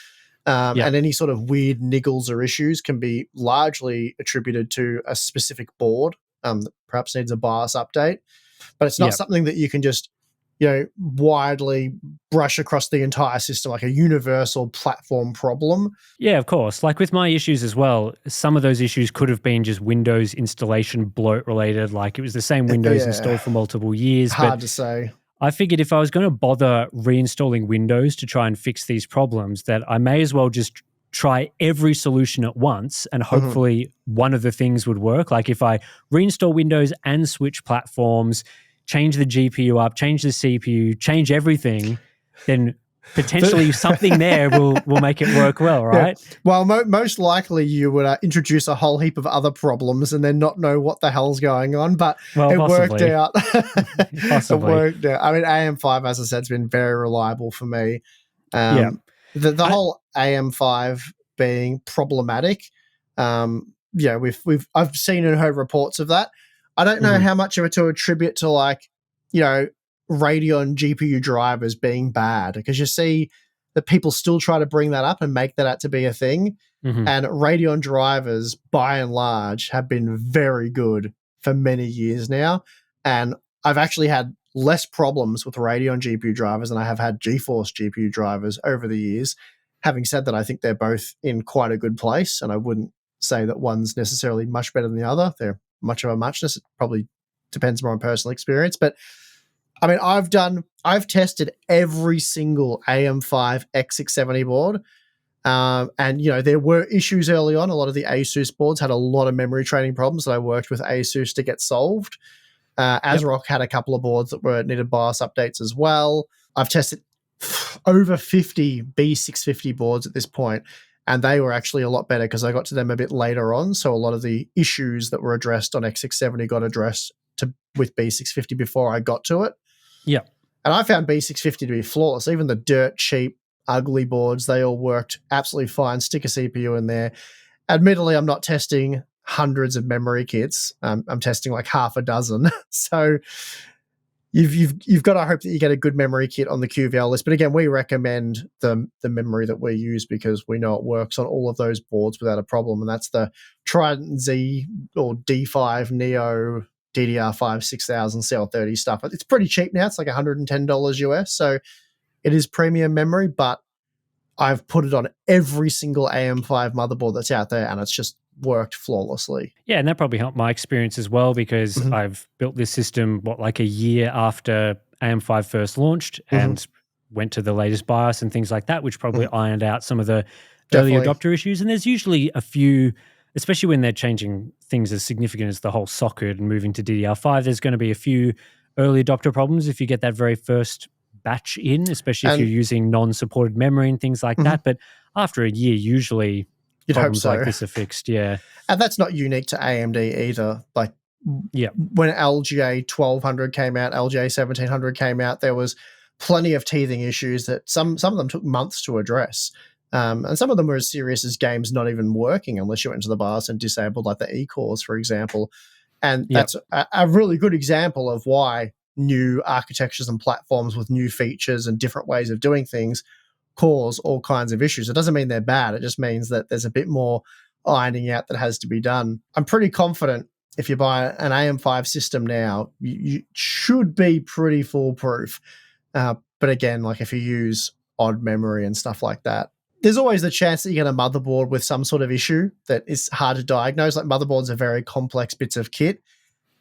And any sort of weird niggles or issues can be largely attributed to a specific board that perhaps needs a BIOS update. But it's not something that you can just widely brush across the entire system like a universal platform problem. Yeah, of course. Like with my issues as well, some of those issues could have been just Windows installation bloat related. Like it was the same Windows installed for multiple years. Hard to say. I figured if I was going to bother reinstalling Windows to try and fix these problems, that I may as well just try every solution at once and hopefully one of the things would work. Like if I reinstall Windows and switch platforms, change the GPU up, change the CPU, change everything, then potentially something there will make it work well, right? Yeah. Well, most likely you would introduce a whole heap of other problems and then not know what the hell's going on, but it worked out. It worked out. I mean, AM5, as I said, has been very reliable for me. The whole AM5 being problematic, I've seen and heard reports of that. I don't know how much of it to attribute to Radeon GPU drivers being bad because you see that people still try to bring that up and make that out to be a thing. And Radeon drivers, by and large, have been very good for many years now. And I've actually had less problems with Radeon GPU drivers than I have had GeForce GPU drivers over the years. Having said that, I think they're both in quite a good place, and I wouldn't say that one's necessarily much better than the other. They're much of a muchness. It probably depends more on personal experience. But I mean, I've tested every single AM5 X670 board. And there were issues early on. A lot of the ASUS boards had a lot of memory training problems that I worked with ASUS to get solved. ASRock had a couple of boards that needed BIOS updates as well. I've tested over 50 B650 boards at this point, and they were actually a lot better because I got to them a bit later on. So a lot of the issues that were addressed on X670 got addressed with B650 before I got to it. Yeah. And I found B650 to be flawless. Even the dirt cheap, ugly boards, they all worked absolutely fine. Stick a CPU in there. Admittedly, I'm not testing hundreds of memory kits. I'm testing like half a dozen. So you've got to hope that you get a good memory kit on the QVL list. But again, we recommend the memory that we use because we know it works on all of those boards without a problem. And that's the Trident Z or D5 Neo DDR5 6000 CL30 stuff. It's pretty cheap now. It's like $110 US. So it is premium memory, but I've put it on every single AM5 motherboard that's out there, and it's just worked flawlessly. Yeah, and that probably helped my experience as well because I've built this system, like a year after AM5 first launched and went to the latest BIOS and things like that, which probably ironed out some of the early adopter issues. And there's usually a few, especially when they're changing things as significant as the whole socket and moving to DDR5, there's going to be a few early adopter problems if you get that very first batch in, especially if you're using non-supported memory and things like that. But after a year, usually problems like this are fixed. Yeah. And that's not unique to AMD either. Like when LGA 1200 came out, LGA 1700 came out, there was plenty of teething issues that some of them took months to address. And some of them were as serious as games not even working unless you went into the BIOS and disabled like the E-cores, for example. And that's a really good example of why new architectures and platforms with new features and different ways of doing things cause all kinds of issues. It doesn't mean they're bad. It just means that there's a bit more ironing out that has to be done. I'm pretty confident if you buy an AM5 system now, you should be pretty foolproof. But again, like if you use odd memory and stuff like that, there's always the chance that you get a motherboard with some sort of issue that is hard to diagnose. Like motherboards are very complex bits of kit.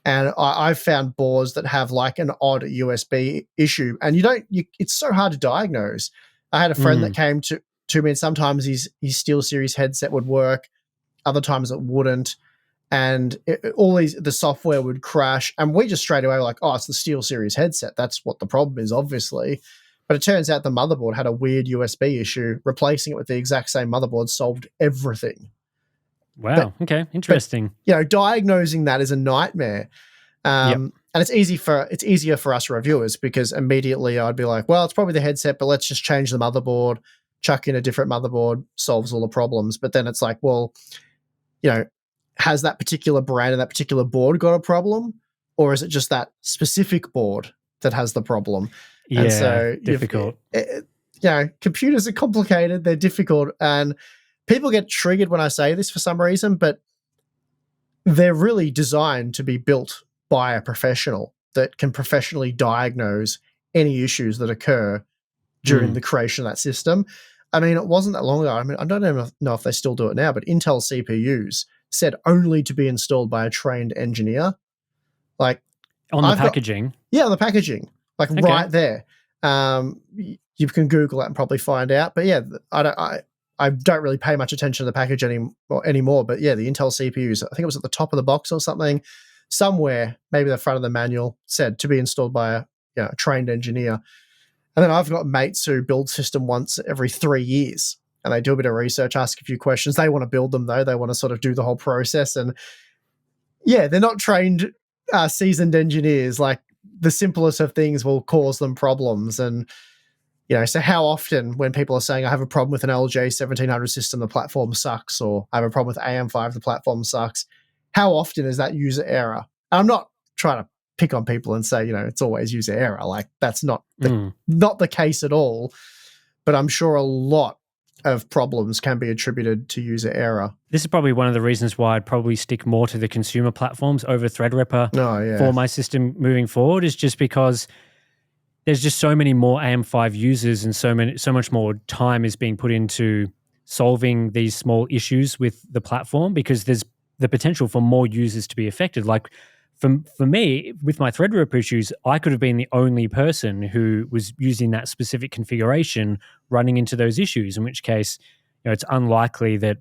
And I've found boards that have like an odd USB issue, and it's so hard to diagnose. I had a friend that came to me, and sometimes his SteelSeries headset would work, other times it wouldn't, and the software would crash. And we just straight away were like, oh, it's the SteelSeries headset. That's what the problem is, obviously. But it turns out the motherboard had a weird USB issue. Replacing it with the exact same motherboard solved everything. Wow. Okay. Interesting. But, diagnosing that is a nightmare. And it's easier for us reviewers because immediately I'd be like, well, it's probably the headset, but let's just change the motherboard, chuck in a different motherboard, solves all the problems. But then it's like, well, has that particular brand and that particular board got a problem? Or is it just that specific board that has the problem? Yeah, and so difficult. Computers are complicated. They're difficult. And people get triggered when I say this for some reason, but they're really designed to be built by a professional that can professionally diagnose any issues that occur during the creation of that system. I mean, it wasn't that long ago. I mean, I don't even know if they still do it now, but Intel CPUs said only to be installed by a trained engineer. Like on the packaging? On the packaging. Like right there. You can Google it and probably find out. But yeah, I don't really pay much attention to the package anymore. But yeah, the Intel CPUs, I think it was at the top of the box or something, somewhere, maybe the front of the manual, said to be installed by a trained engineer. And then I've got mates who build system once every 3 years, and they do a bit of research, ask a few questions. They want to build them though. They want to sort of do the whole process. And yeah, they're not trained, seasoned engineers. Like the simplest of things will cause them problems. And so how often when people are saying I have a problem with an LJ 1700 system, the platform sucks, or I have a problem with AM5, the platform sucks, how often is that user error? And I'm not trying to pick on people and say, it's always user error. Like that's not the case at all. But I'm sure a lot of problems can be attributed to user error. This is probably one of the reasons why I'd probably stick more to the consumer platforms over Threadripper for my system moving forward, is just because there's just so many more AM5 users and so much more time is being put into solving these small issues with the platform, because there's the potential for more users to be affected. Like for me, with my Threadripper issues, I could have been the only person who was using that specific configuration running into those issues, in which case, it's unlikely that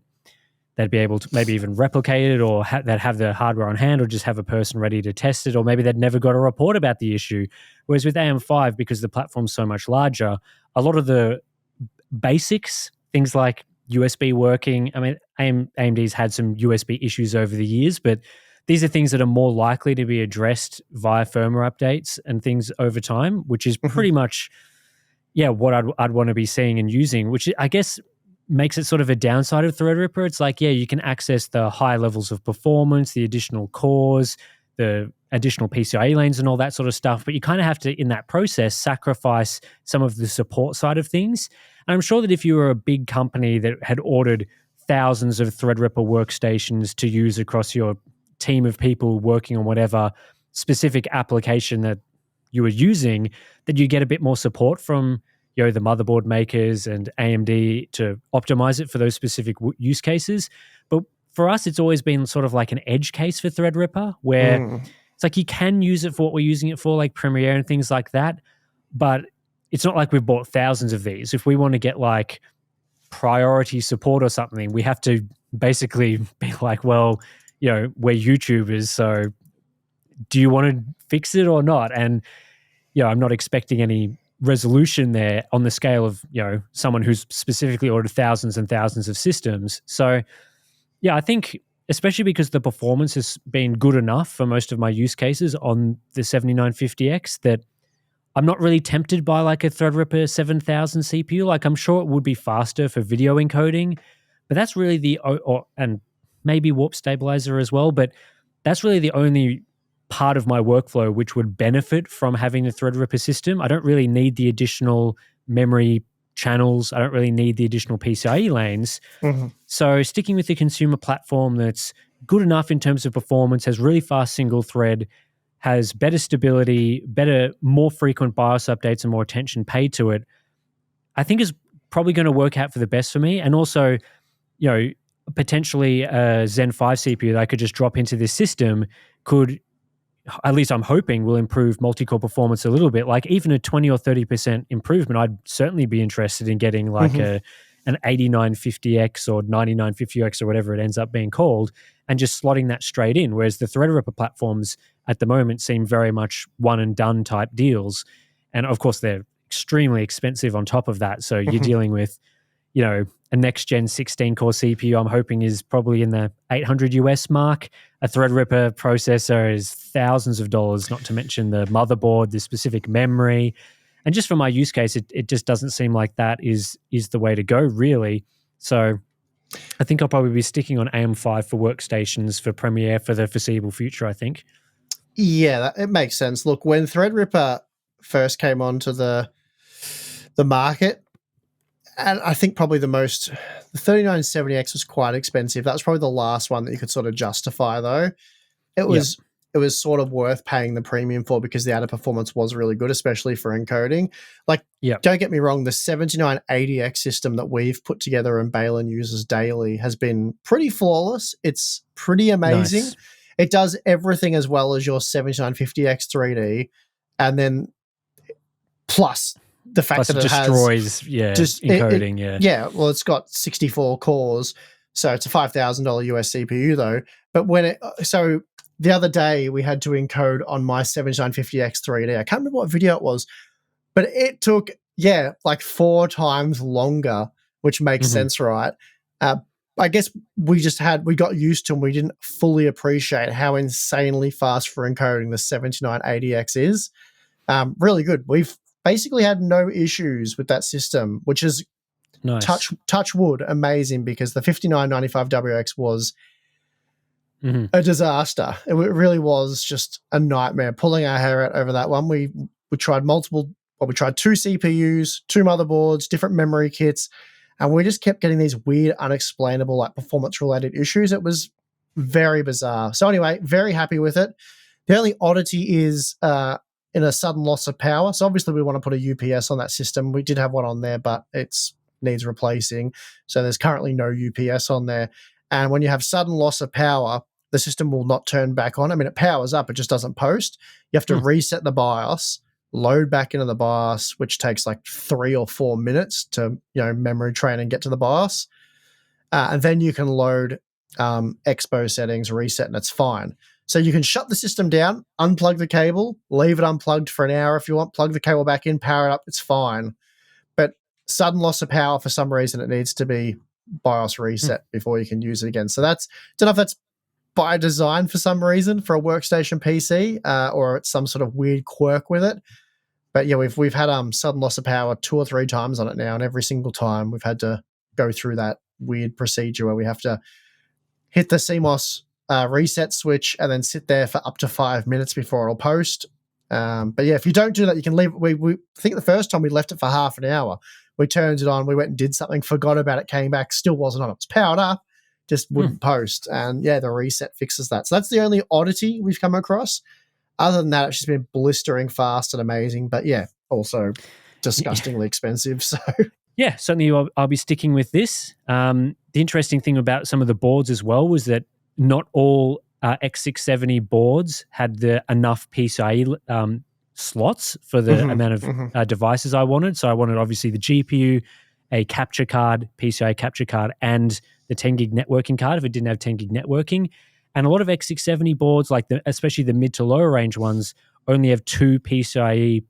they'd be able to maybe even replicate it, or they'd have the hardware on hand, or just have a person ready to test it, or maybe they'd never got a report about the issue. Whereas with AM5, because the platform's so much larger, a lot of the basics, things like USB working, I mean, AMD's had some USB issues over the years, but these are things that are more likely to be addressed via firmware updates and things over time, which is pretty much, what I'd want to be seeing and using, which I guess makes it sort of a downside of Threadripper. It's like, you can access the high levels of performance, the additional cores, the additional PCIe lanes and all that sort of stuff. But you kind of have to, in that process, sacrifice some of the support side of things. And I'm sure that if you were a big company that had ordered thousands of Threadripper workstations to use across your team of people working on whatever specific application that you were using, that you get a bit more support from the motherboard makers and AMD to optimize it for those specific use cases. But for us, it's always been sort of like an edge case for Threadripper, where it's like you can use it for what we're using it for, like Premiere and things like that. But it's not like we've bought thousands of these. If we want to get like priority support or something, we have to basically be like, well, we're YouTubers, so do you want to fix it or not? And I'm not expecting any resolution there on the scale of someone who's specifically ordered thousands and thousands of systems. So I think especially because the performance has been good enough for most of my use cases on the 7950X, that I'm not really tempted by like a Threadripper 7000 CPU. Like, I'm sure it would be faster for video encoding, but that's really and maybe warp stabilizer as well, but that's really the only part of my workflow which would benefit from having the Threadripper system. I don't really need the additional memory channels. I don't really need the additional PCIe lanes. So sticking with the consumer platform that's good enough in terms of performance, has really fast single thread, has better stability, more frequent BIOS updates and more attention paid to it, I think is probably going to work out for the best for me. And also, potentially a Zen 5 CPU that I could just drop into this system could, at least I'm hoping, will improve multi-core performance a little bit. Like even a 20 or 30% improvement, I'd certainly be interested in getting like an 8950X or 9950X or whatever it ends up being called, and just slotting that straight in. Whereas the Threadripper platforms at the moment seem very much one and done type deals. And of course, they're extremely expensive on top of that. So you're dealing with, a next gen 16 core CPU, I'm hoping is probably in the 800 US mark. A Threadripper processor is thousands of dollars, not to mention the motherboard, the specific memory. And just for my use case, it just doesn't seem like that is the way to go, really. So I think I'll probably be sticking on AM5 for workstations for Premiere for the foreseeable future, I think. Yeah, it makes sense. Look, when Threadripper first came onto the market, and I think probably the 3970X was quite expensive. That was probably the last one that you could sort of justify, though. It was sort of worth paying the premium for because the added performance was really good, especially for encoding. Like, don't get me wrong, the 7980X system that we've put together and Balin uses daily has been pretty flawless. It's pretty amazing. Nice. It does everything as well as your 7950X 3D, and then plus the fact that it destroys, encoding, Yeah, well, it's got 64 cores, so it's a $5,000 US CPU though. But so the other day we had to encode on my 7950X 3D. I can't remember what video it was, but it took like 4 times longer, which makes sense, right? I guess we got used to, and we didn't fully appreciate how insanely fast for encoding the 7980X is. Really good. We've basically had no issues with that system, which is nice. Touch wood, amazing, because the 5995WX was a disaster. It really was just a nightmare pulling our hair out over that one. We tried we tried 2 CPUs, 2 motherboards, different memory kits, and we just kept getting these weird, unexplainable, like performance-related issues. It was very bizarre. So anyway, very happy with it. The only oddity is in a sudden loss of power. So obviously we want to put a UPS on that system. We did have one on there, but it needs replacing. So there's currently no UPS on there. And when you have sudden loss of power, the system will not turn back on. I mean, it powers up, it just doesn't post. You have to reset the BIOS, load back into the BIOS, which takes like 3 or 4 minutes to, memory train and get to the BIOS. And then you can load Expo settings, reset, and it's fine. So you can shut the system down, unplug the cable, leave it unplugged for an hour if you want, plug the cable back in, power it up, it's fine. But sudden loss of power, for some reason, it needs to be BIOS reset before you can use it again. So don't know if that's by design for some reason for a workstation PC, or it's some sort of weird quirk with it. But yeah, we've had sudden loss of power 2 or 3 times on it now, and every single time we've had to go through that weird procedure where we have to hit the CMOS reset switch and then sit there for up to 5 minutes before it'll post. But yeah, if you don't do that, you can leave. We think the first time we left it for half an hour. We turned it on, we went and did something, forgot about it, came back, still wasn't on. It was powered up, just wouldn't post. And yeah, the reset fixes that. So that's the only oddity we've come across. Other than that, it's just been blistering fast and amazing. But yeah, also disgustingly expensive. So yeah, certainly I'll be sticking with this. The interesting thing about some of the boards as well was that not all X670 boards had enough PCIe slots for the amount of devices I wanted. So I wanted obviously the GPU, a capture card, PCIe capture card, and the 10 gig networking card if it didn't have 10 gig networking. And a lot of X670 boards, like especially the mid to lower range ones, only have 2 PCIe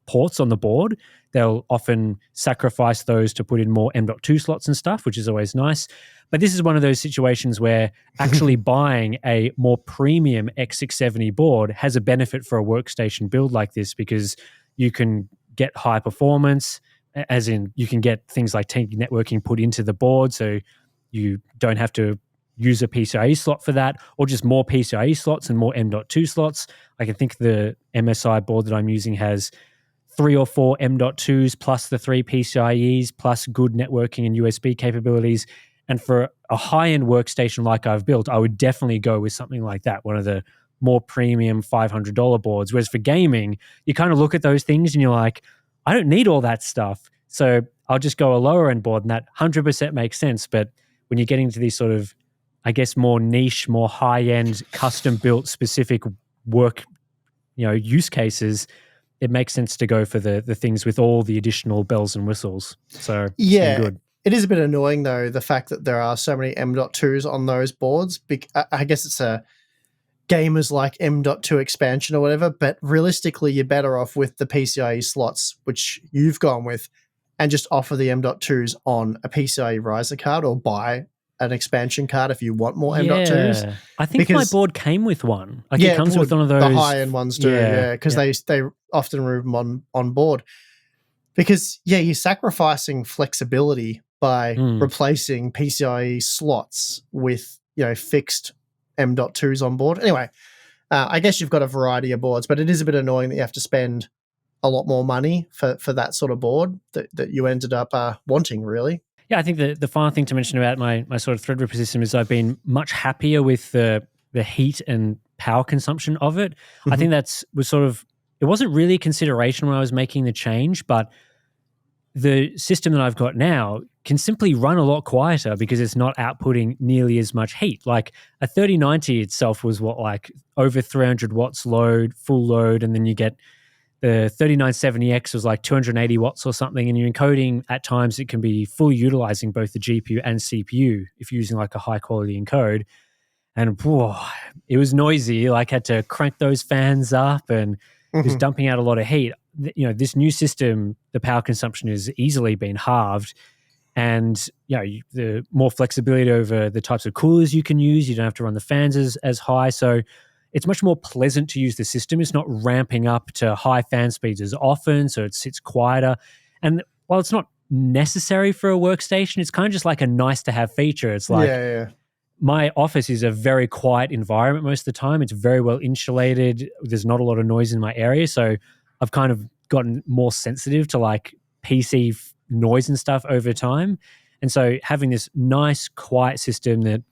ports on the board. They'll often sacrifice those to put in more M.2 slots and stuff, which is always nice. But this is one of those situations where actually buying a more premium X670 board has a benefit for a workstation build like this, because you can get high performance, as in you can get things like 10 gig networking put into the board, so you don't have to use a PCIe slot for that, or just more PCIe slots and more M.2 slots. Like I think the MSI board that I'm using has 3 or 4 M.2s plus the 3 PCIe's plus good networking and USB capabilities. And for a high-end workstation like I've built, I would definitely go with something like that, one of the more premium $500 boards. Whereas for gaming, you kind of look at those things and you're like, I don't need all that stuff. So I'll just go a lower-end board, and that 100% makes sense. But when you're getting to these sort of, I guess, more niche, more high-end, custom-built specific work, use cases, it makes sense to go for the things with all the additional bells and whistles. So yeah, good. It is a bit annoying though, the fact that there are so many M.2s on those boards. I guess it's a gamers like M.2 expansion or whatever, but realistically, you're better off with the PCIe slots, which you've gone with, and just offer the M.2s on a PCIe riser card, or buy an expansion card if you want more M.2s. I think my board came with one. Like it comes with one of those. The high-end ones do, because they often remove them on board. Because, you're sacrificing flexibility by replacing PCIe slots with, fixed M.2s on board. Anyway, I guess you've got a variety of boards, but it is a bit annoying that you have to spend a lot more money for that sort of board that you ended up wanting, really. Yeah, I think the final thing to mention about my sort of Threadripper system is I've been much happier with the heat and power consumption of it. I think it wasn't really a consideration when I was making the change, but the system that I've got now can simply run a lot quieter because it's not outputting nearly as much heat. Like a 3090 itself was over 300 watts full load, and then you get the 3970X was like 280 watts or something, and you're encoding at times it can be fully utilizing both the GPU and CPU if you're using like a high quality encode. And it was noisy. Like had to crank those fans up and just dumping out a lot of heat. This new system, the power consumption has easily been halved, and the more flexibility over the types of coolers you can use. You don't have to run the fans as high, so it's much more pleasant to use the system. It's not ramping up to high fan speeds as often, so it sits quieter. And while it's not necessary for a workstation, it's kind of just like a nice to have feature. It's like my office is a very quiet environment most of the time. It's very well insulated. There's not a lot of noise in my area, so I've kind of gotten more sensitive to like PC noise and stuff over time. And so having this nice quiet system that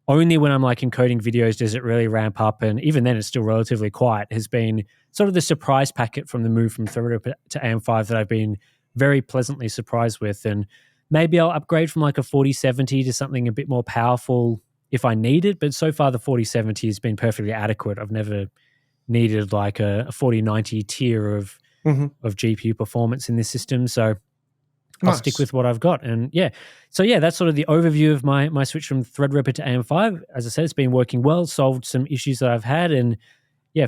only when I'm like encoding videos does it really ramp up, and even then it's still relatively quiet, has been sort of the surprise packet from the move from Threadripper to AM5 that I've been very pleasantly surprised with. And maybe I'll upgrade from like a 4070 to something a bit more powerful if I need it, but so far the 4070 has been perfectly adequate. I've never needed like a 4090 tier of GPU performance in this system, so I'll stick with what I've got. And that's sort of the overview of my switch from Threadripper to AM5. As I said, it's been working well, solved some issues that I've had, and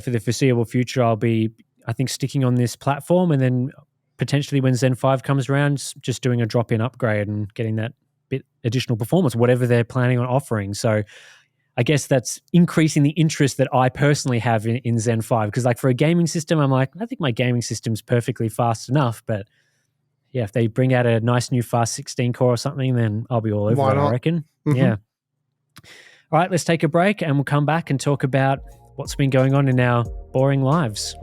for the foreseeable future, I'll be, I think, sticking on this platform, and then potentially when Zen 5 comes around, just doing a drop-in upgrade and getting that bit additional performance, whatever they're planning on offering. So I guess that's increasing the interest that I personally have in Zen 5. Because like for a gaming system, I'm like, I think my gaming system's perfectly fast enough. But yeah, if they bring out a nice new fast 16 core or something, then I'll be all over it, I reckon. Mm-hmm. Yeah. All right, let's take a break and we'll come back and talk about what's been going on in our boring lives.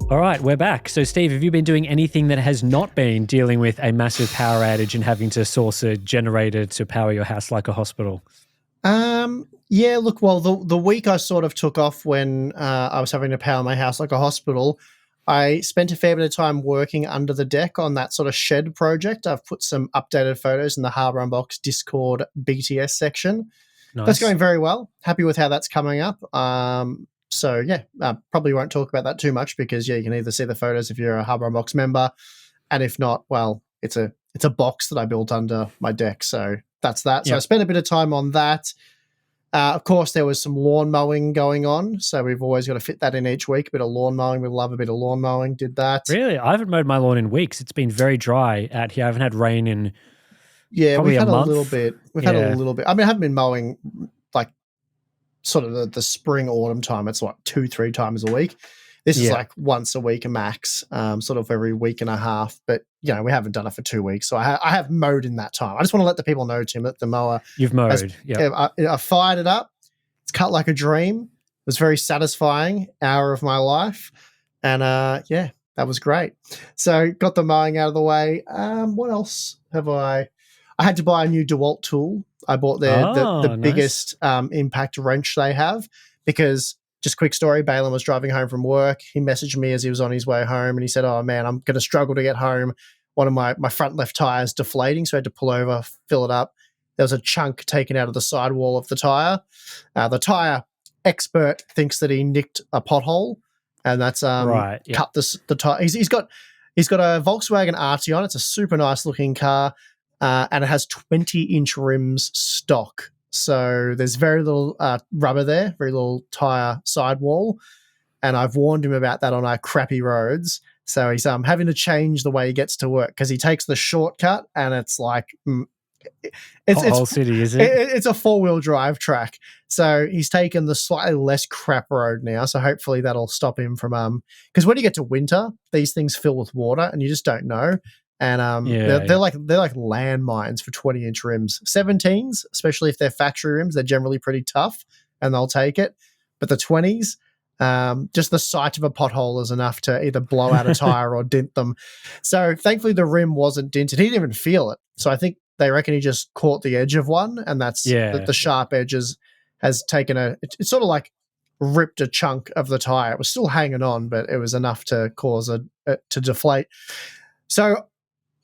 All right, we're back. So, Steve, have you been doing anything that has not been dealing with a massive power outage and having to source a generator to power your house like a hospital? Yeah, look, well, the week I sort of took off when I was having to power my house like a hospital, I spent a fair bit of time working under the deck on that sort of shed project. I've put some updated photos in the Harbour Unbox Discord BTS section. Nice. That's going very well. Happy with how that's coming up. So, yeah, probably won't talk about that too much because, yeah, you can either see the photos if you're a Harbour Unbox member, and if not, well, it's a box that I built under my deck. So that's that. So I spent a bit of time on that. Of course, there was some lawn mowing going on, so we've always got to fit that in each week. A bit of lawn mowing. We love a bit of lawn mowing. Did that. Really? I haven't mowed my lawn in weeks. It's been very dry out here. I haven't had rain in probably we've had a month. A little bit. We've had a little bit. I mean, I haven't been mowing like sort of the spring, autumn time. It's like 2-3 times a week. This is like once a week max, sort of every week and a half. But, you know, we haven't done it for 2 weeks. So I have mowed in that time. I just want to let the people know, Tim, that the mower. You've mowed. I fired it up. It's cut like a dream. It was very satisfying hour of my life. And, that was great. So got the mowing out of the way. What else have I had to buy a new DeWalt tool. I bought the biggest impact wrench they have because – just quick story, Balin was driving home from work. He messaged me as he was on his way home and he said, oh, man, I'm going to struggle to get home. One of my front left tyre's deflating, so I had to pull over, fill it up. There was a chunk taken out of the sidewall of the tire. The tire expert thinks that he nicked a pothole, and that's cut the tire. He's got a Volkswagen Arteon. It's a super nice looking car, and it has 20-inch rims stock. So there's very little rubber there, very little tire sidewall, and I've warned him about that on our crappy roads. So he's having to change the way he gets to work because he takes the shortcut, and it's like it's whole city, is it? It's a 4-wheel drive track. So he's taken the slightly less crap road now. So hopefully that'll stop him from because when you get to winter, these things fill with water, and you just don't know. And they're like landmines for 20-inch rims. 17s, especially if they're factory rims, they're generally pretty tough and they'll take it. But the 20s, just the sight of a pothole is enough to either blow out a tire or dent them. So thankfully the rim wasn't dented. He didn't even feel it. So I think they reckon he just caught the edge of one, and that's the sharp edges has taken it's sort of like ripped a chunk of the tire. It was still hanging on, but it was enough to cause it to deflate. So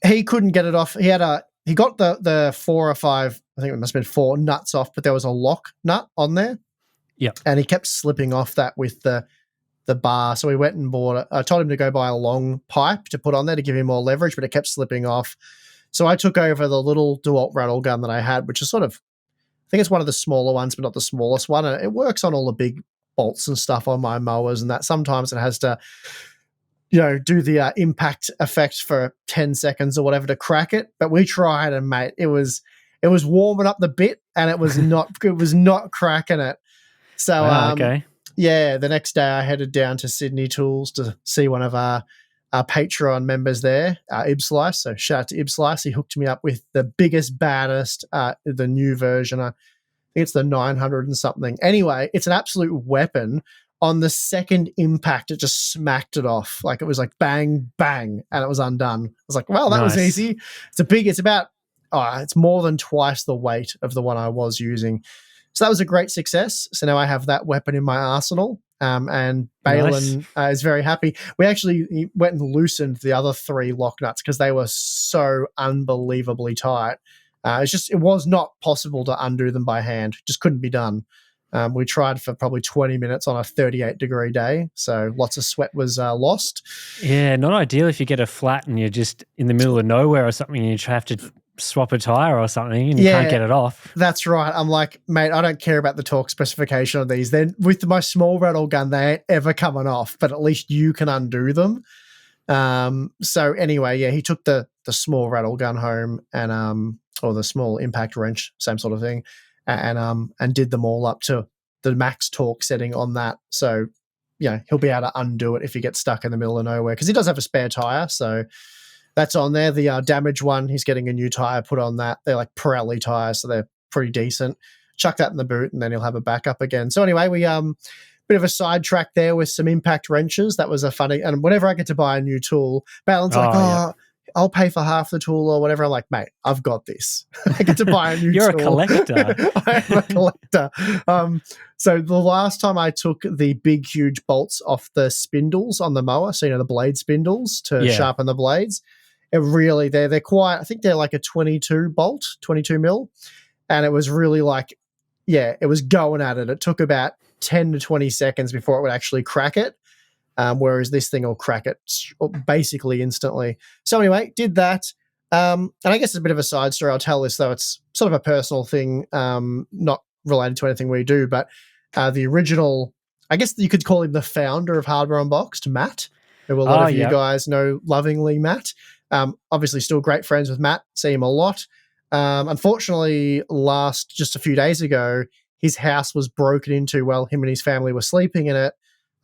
he couldn't get it off. He got the 4 or 5, I think it must have been 4 nuts off, but there was a lock nut on there. Yeah. And he kept slipping off that with the bar. So we went and bought it. I told him to go buy a long pipe to put on there to give him more leverage, but it kept slipping off. So I took over the little DeWalt rattle gun that I had, which is sort of, I think it's one of the smaller ones, but not the smallest one. And it works on all the big bolts and stuff on my mowers, and that sometimes it has to do the impact effect for 10 seconds or whatever to crack it. But we tried, and mate, it was warming up the bit, and it was not cracking it. So the next day I headed down to Sydney Tools to see one of our Patreon members there, Ibslice. So shout out to Ibslice. He hooked me up with the biggest, baddest, the new version. I think it's the 900 and something. Anyway, it's an absolute weapon. On the second impact, it just smacked it off. Like it was like bang, bang, and it was undone. I was like, well, that was easy. It's more than twice the weight of the one I was using. So that was a great success. So now I have that weapon in my arsenal. And Balin is very happy. We actually went and loosened the other 3 lock nuts because they were so unbelievably tight. It was not possible to undo them by hand. Just couldn't be done. We tried for probably 20 minutes on a 38-degree day, so lots of sweat was lost. Yeah, not ideal if you get a flat and you're just in the middle of nowhere or something and you have to swap a tire or something and you can't get it off. That's right. I'm like, mate, I don't care about the torque specification of these. Then with my small rattle gun, they ain't ever coming off, but at least you can undo them. So anyway, he took the small rattle gun home and or the small impact wrench, same sort of thing, and did them all up to the max torque setting on that. So, he'll be able to undo it if he gets stuck in the middle of nowhere, because he does have a spare tire. So that's on there. The damaged one, he's getting a new tire put on that. They're like Pirelli tires, so they're pretty decent. Chuck that in the boot, and then he'll have a backup again. So anyway, we bit of a sidetrack there with some impact wrenches. That was a funny. And whenever I get to buy a new tool, Balance I'll pay for half the tool or whatever. I'm like, mate, I've got this. I get to buy a new You're tool. You're a collector. I am a collector. So the last time I took the big, huge bolts off the spindles on the mower, so the blade spindles to sharpen the blades, it really, they're quite, I think they're like a 22 bolt, 22 mil. And it was really like, it was going at it. It took about 10 to 20 seconds before it would actually crack it. Whereas this thing will crack it basically instantly. So anyway, did that. And I guess it's a bit of a side story. I'll tell this, though. It's sort of a personal thing, not related to anything we do, but the original, I guess you could call him the founder of Hardware Unboxed, Matt, who a lot of you guys know lovingly, Matt. Obviously still great friends with Matt, see him a lot. Unfortunately, just a few days ago, his house was broken into while him and his family were sleeping in it.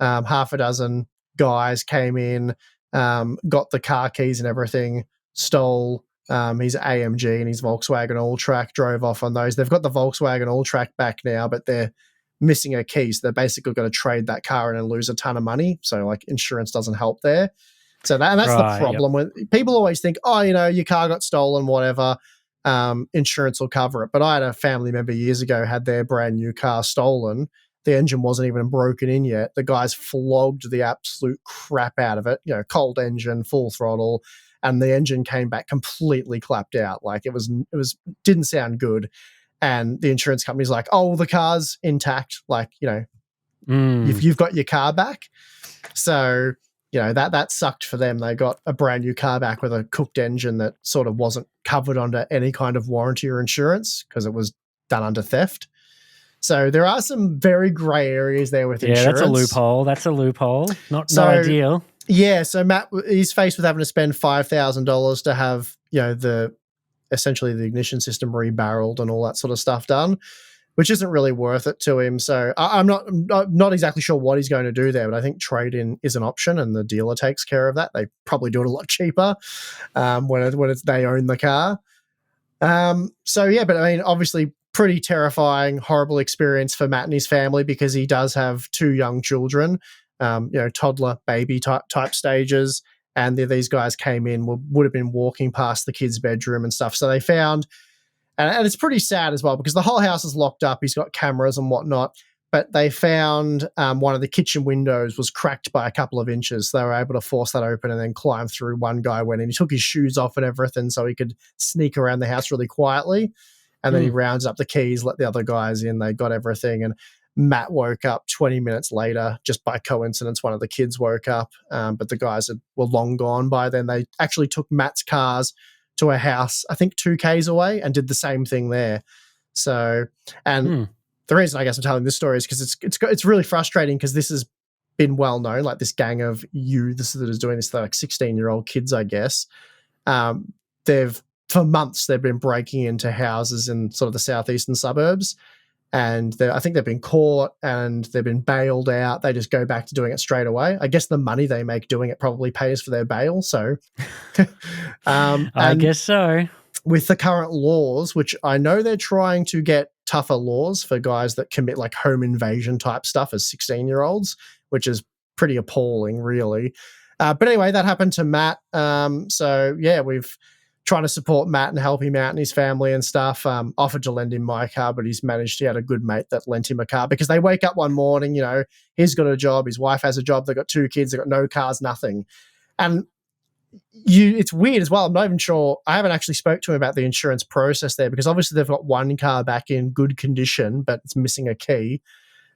Half a dozen guys came in, got the car keys and everything, stole his AMG and his Volkswagen All-Track, drove off on those. They've got the Volkswagen All-Track back now, but they're missing a key, so they're basically going to trade that car in and lose a ton of money. So, like, insurance doesn't help there. So that's the problem. When people always think, your car got stolen, whatever, insurance will cover it. But I had a family member years ago had their brand new car stolen. The engine wasn't even broken in yet. The guys flogged the absolute crap out of it, cold engine, full throttle, and the engine came back completely clapped out. Like it didn't sound good. And the insurance company's like, oh, the car's intact. Like, you've got your car back. So, that sucked for them. They got a brand new car back with a cooked engine that sort of wasn't covered under any kind of warranty or insurance because it was done under theft. So there are some very grey areas there with insurance. Yeah, that's a loophole. Not ideal. Yeah, so Matt, he's faced with having to spend $5,000 to have, essentially the ignition system rebarreled and all that sort of stuff done, which isn't really worth it to him. So I'm not exactly sure what he's going to do there, but I think trade-in is an option and the dealer takes care of that. They probably do it a lot cheaper when they own the car. But I mean, obviously pretty terrifying, horrible experience for Matt and his family because he does have two young children, toddler, baby type stages. And these guys came in, would have been walking past the kid's bedroom and stuff. So they found, and it's pretty sad as well because the whole house is locked up. He's got cameras and whatnot, but they found one of the kitchen windows was cracked by a couple of inches. So they were able to force that open and then climb through. One guy went in, he took his shoes off and everything so he could sneak around the house really quietly. And then he rounds up the keys, let the other guys in. They got everything. And Matt woke up 20 minutes later. Just by coincidence, one of the kids woke up. But the guys were long gone by then. They actually took Matt's cars to a house, I think 2 Ks away, and did the same thing there. So, and the reason I guess I'm telling this story is because it's really frustrating because this has been well known, like this gang of that is doing this, they're like 16-year-old kids, I guess. For months, they've been breaking into houses in sort of the southeastern suburbs, and I think they've been caught and they've been bailed out. They just go back to doing it straight away. I guess the money they make doing it probably pays for their bail. So, I guess so. With the current laws, which I know they're trying to get tougher laws for guys that commit like home invasion type stuff as 16-year-olds, which is pretty appalling, really. But anyway, that happened to Matt. We've trying to support Matt and help him out and his family and stuff. Offered to lend him my car, but he had a good mate that lent him a car because they wake up one morning, he's got a job, his wife has a job, they've got 2 kids, they've got no cars, nothing. And it's weird as well. I'm not even sure. I haven't actually spoke to him about the insurance process there because obviously they've got one car back in good condition, but it's missing a key.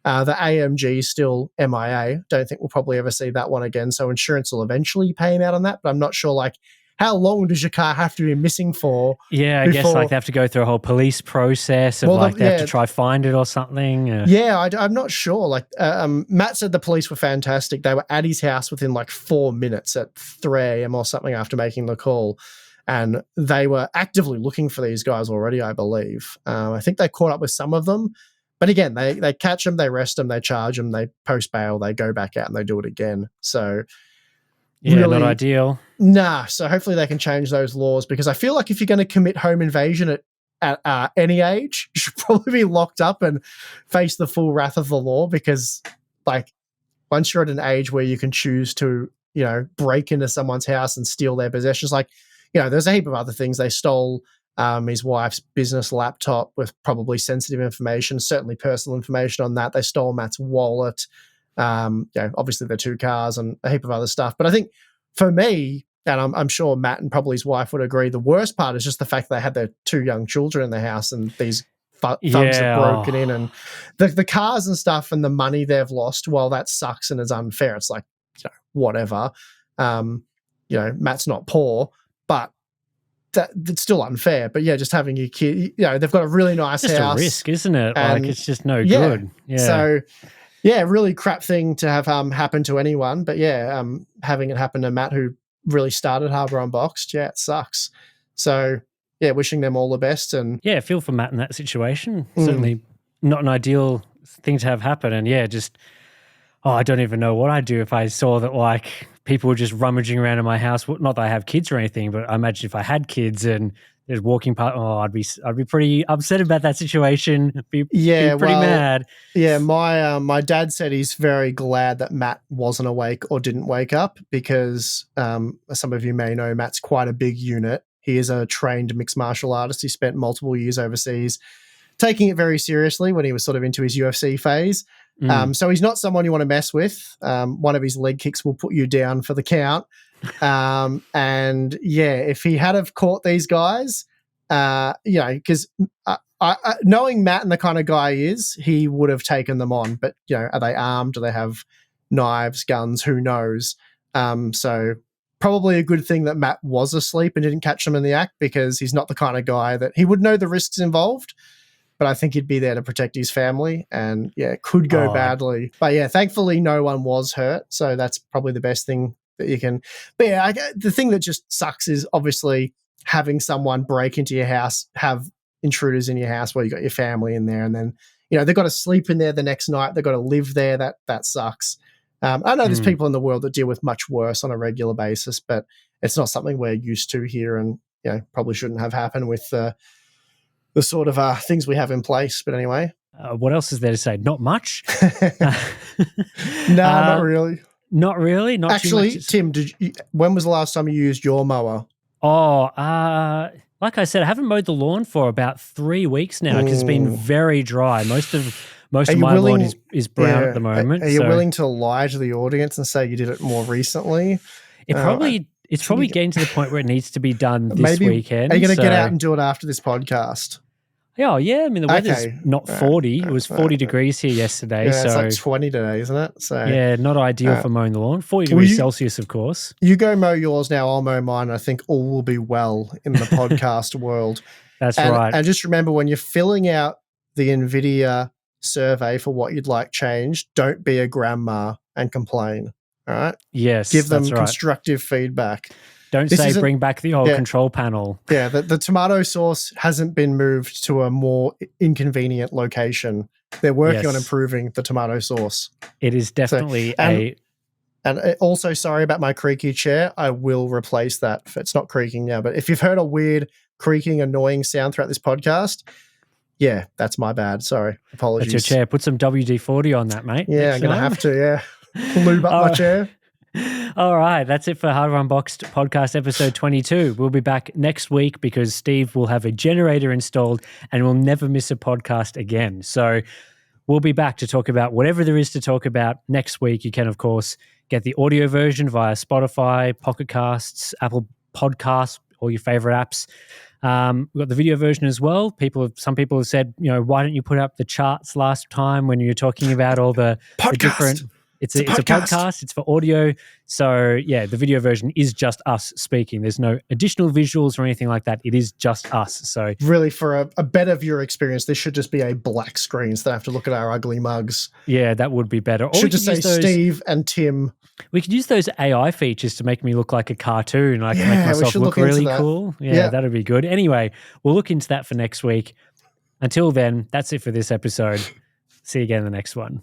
The AMG is still MIA. Don't think we'll probably ever see that one again. So insurance will eventually pay him out on that, but I'm not sure how long does your car have to be missing for? Yeah, I guess they have to go through a whole police process of they have to try find it or something. I'm not sure. Matt said the police were fantastic. They were at his house within 4 minutes at 3 a.m. or something after making the call. and they were actively looking for these guys already, I believe. I think they caught up with some of them. But again, they catch them, they arrest them, they charge them, they post bail, they go back out and they do it again. So yeah, really, not ideal. Nah. So hopefully they can change those laws, because I feel like if you're going to commit home invasion at any age, you should probably be locked up and face the full wrath of the law, because like once you're at an age where you can choose to, break into someone's house and steal their possessions, like, there's a heap of other things. They stole his wife's business laptop with probably sensitive information, certainly personal information on that. They stole Matt's wallet, obviously the 2 cars and a heap of other stuff. But I think for me, and I'm sure Matt and probably his wife would agree, the worst part is just the fact they had their 2 young children in the house and these thugs have broken in, and the cars and stuff and the money they've lost. While that sucks and is unfair, it's like, whatever. Matt's not poor, but that's still unfair. But yeah, just having your kid, they've got a really nice just house. Just a risk, isn't it? Like, it's just no good. Yeah. So yeah, really crap thing to have happen to anyone. But yeah, having it happen to Matt, who really started Harbour Unboxed, it sucks. So yeah, wishing them all the best. And yeah, feel for Matt in that situation. Certainly not an ideal thing to have happen. And yeah, just, I don't even know what I'd do if I saw that like people were just rummaging around in my house. Not that I have kids or anything, but I imagine if I had kids and there's walking past, I'd be pretty upset about that situation. Be pretty mad. Yeah, my dad said he's very glad that Matt wasn't awake or didn't wake up, because some of you may know Matt's quite a big unit. He is a trained mixed martial artist. He spent multiple years overseas, taking it very seriously when he was sort of into his UFC phase. So he's not someone you want to mess with. One of his leg kicks will put you down for the count. And yeah, if he had have caught these guys, because knowing Matt and the kind of guy he is, he would have taken them on. But are they armed? Do they have knives, guns? Who knows? So probably a good thing that Matt was asleep and didn't catch them in the act, because he's not the kind of guy that he would know the risks involved. But I think he'd be there to protect his family, and yeah, it could go badly. But yeah, thankfully no one was hurt, so that's probably the best thing that you can. But yeah, the thing that just sucks is obviously having someone break into your house, have intruders in your house where you got your family in there, and then they've got to sleep in there the next night. They've got to live there. That sucks. I know there's people in the world that deal with much worse on a regular basis, but it's not something we're used to here, and probably shouldn't have happened with the sort of things we have in place. But anyway. What else is there to say? Not much. No, not really. Not really? Not actually, Tim, when was the last time you used your mower? Like I said, I haven't mowed the lawn for about 3 weeks now, because it's been very dry. Most of my lawn is brown at the moment. Are you willing to lie to the audience and say you did it more recently? It's probably getting to the point where it needs to be done this weekend. Are you going to get out and do it after this podcast? Oh, yeah. I mean, the weather's not 40. It was 40 degrees here yesterday. Yeah, it's like 20 today, isn't it? So yeah, not ideal for mowing the lawn. 40 degrees Celsius, of course. You go mow yours now, I'll mow mine. I think all will be well in the podcast world. That's right. And just remember, when you're filling out the Nvidia survey for what you'd like changed, don't be a grandma and complain. All right? Yes, give them constructive feedback. Don't say bring back the old control panel. Yeah, the tomato sauce hasn't been moved to a more inconvenient location. They're working on improving the tomato sauce. It is definitely And also, sorry about my creaky chair. I will replace that. It's not creaking now, but if you've heard a weird creaking, annoying sound throughout this podcast, yeah, that's my bad. Sorry. Apologies. That's your chair. Put some WD-40 on that, mate. Yeah, I'm going to have to, yeah. Lube up my chair. All right, that's it for Harbour Unboxed podcast episode 22. We'll be back next week because Steve will have a generator installed and we'll never miss a podcast again. So we'll be back to talk about whatever there is to talk about next week. You can, of course, get the audio version via Spotify, Pocket Casts, Apple Podcasts, all your favorite apps. We've got the video version as well. Some people have said, why don't you put up the charts last time when you were talking about all the different... It's a podcast. It's for audio. So, yeah, the video version is just us speaking. There's no additional visuals or anything like that. It is just us. So, really, for a better viewer experience, there should just be a black screen so they have to look at our ugly mugs. Yeah, that would be better. Or should just say Steve and Tim. We could use those AI features to make me look like a cartoon. Make myself look really cool. Yeah, that'd be good. Anyway, we'll look into that for next week. Until then, that's it for this episode. See you again in the next one.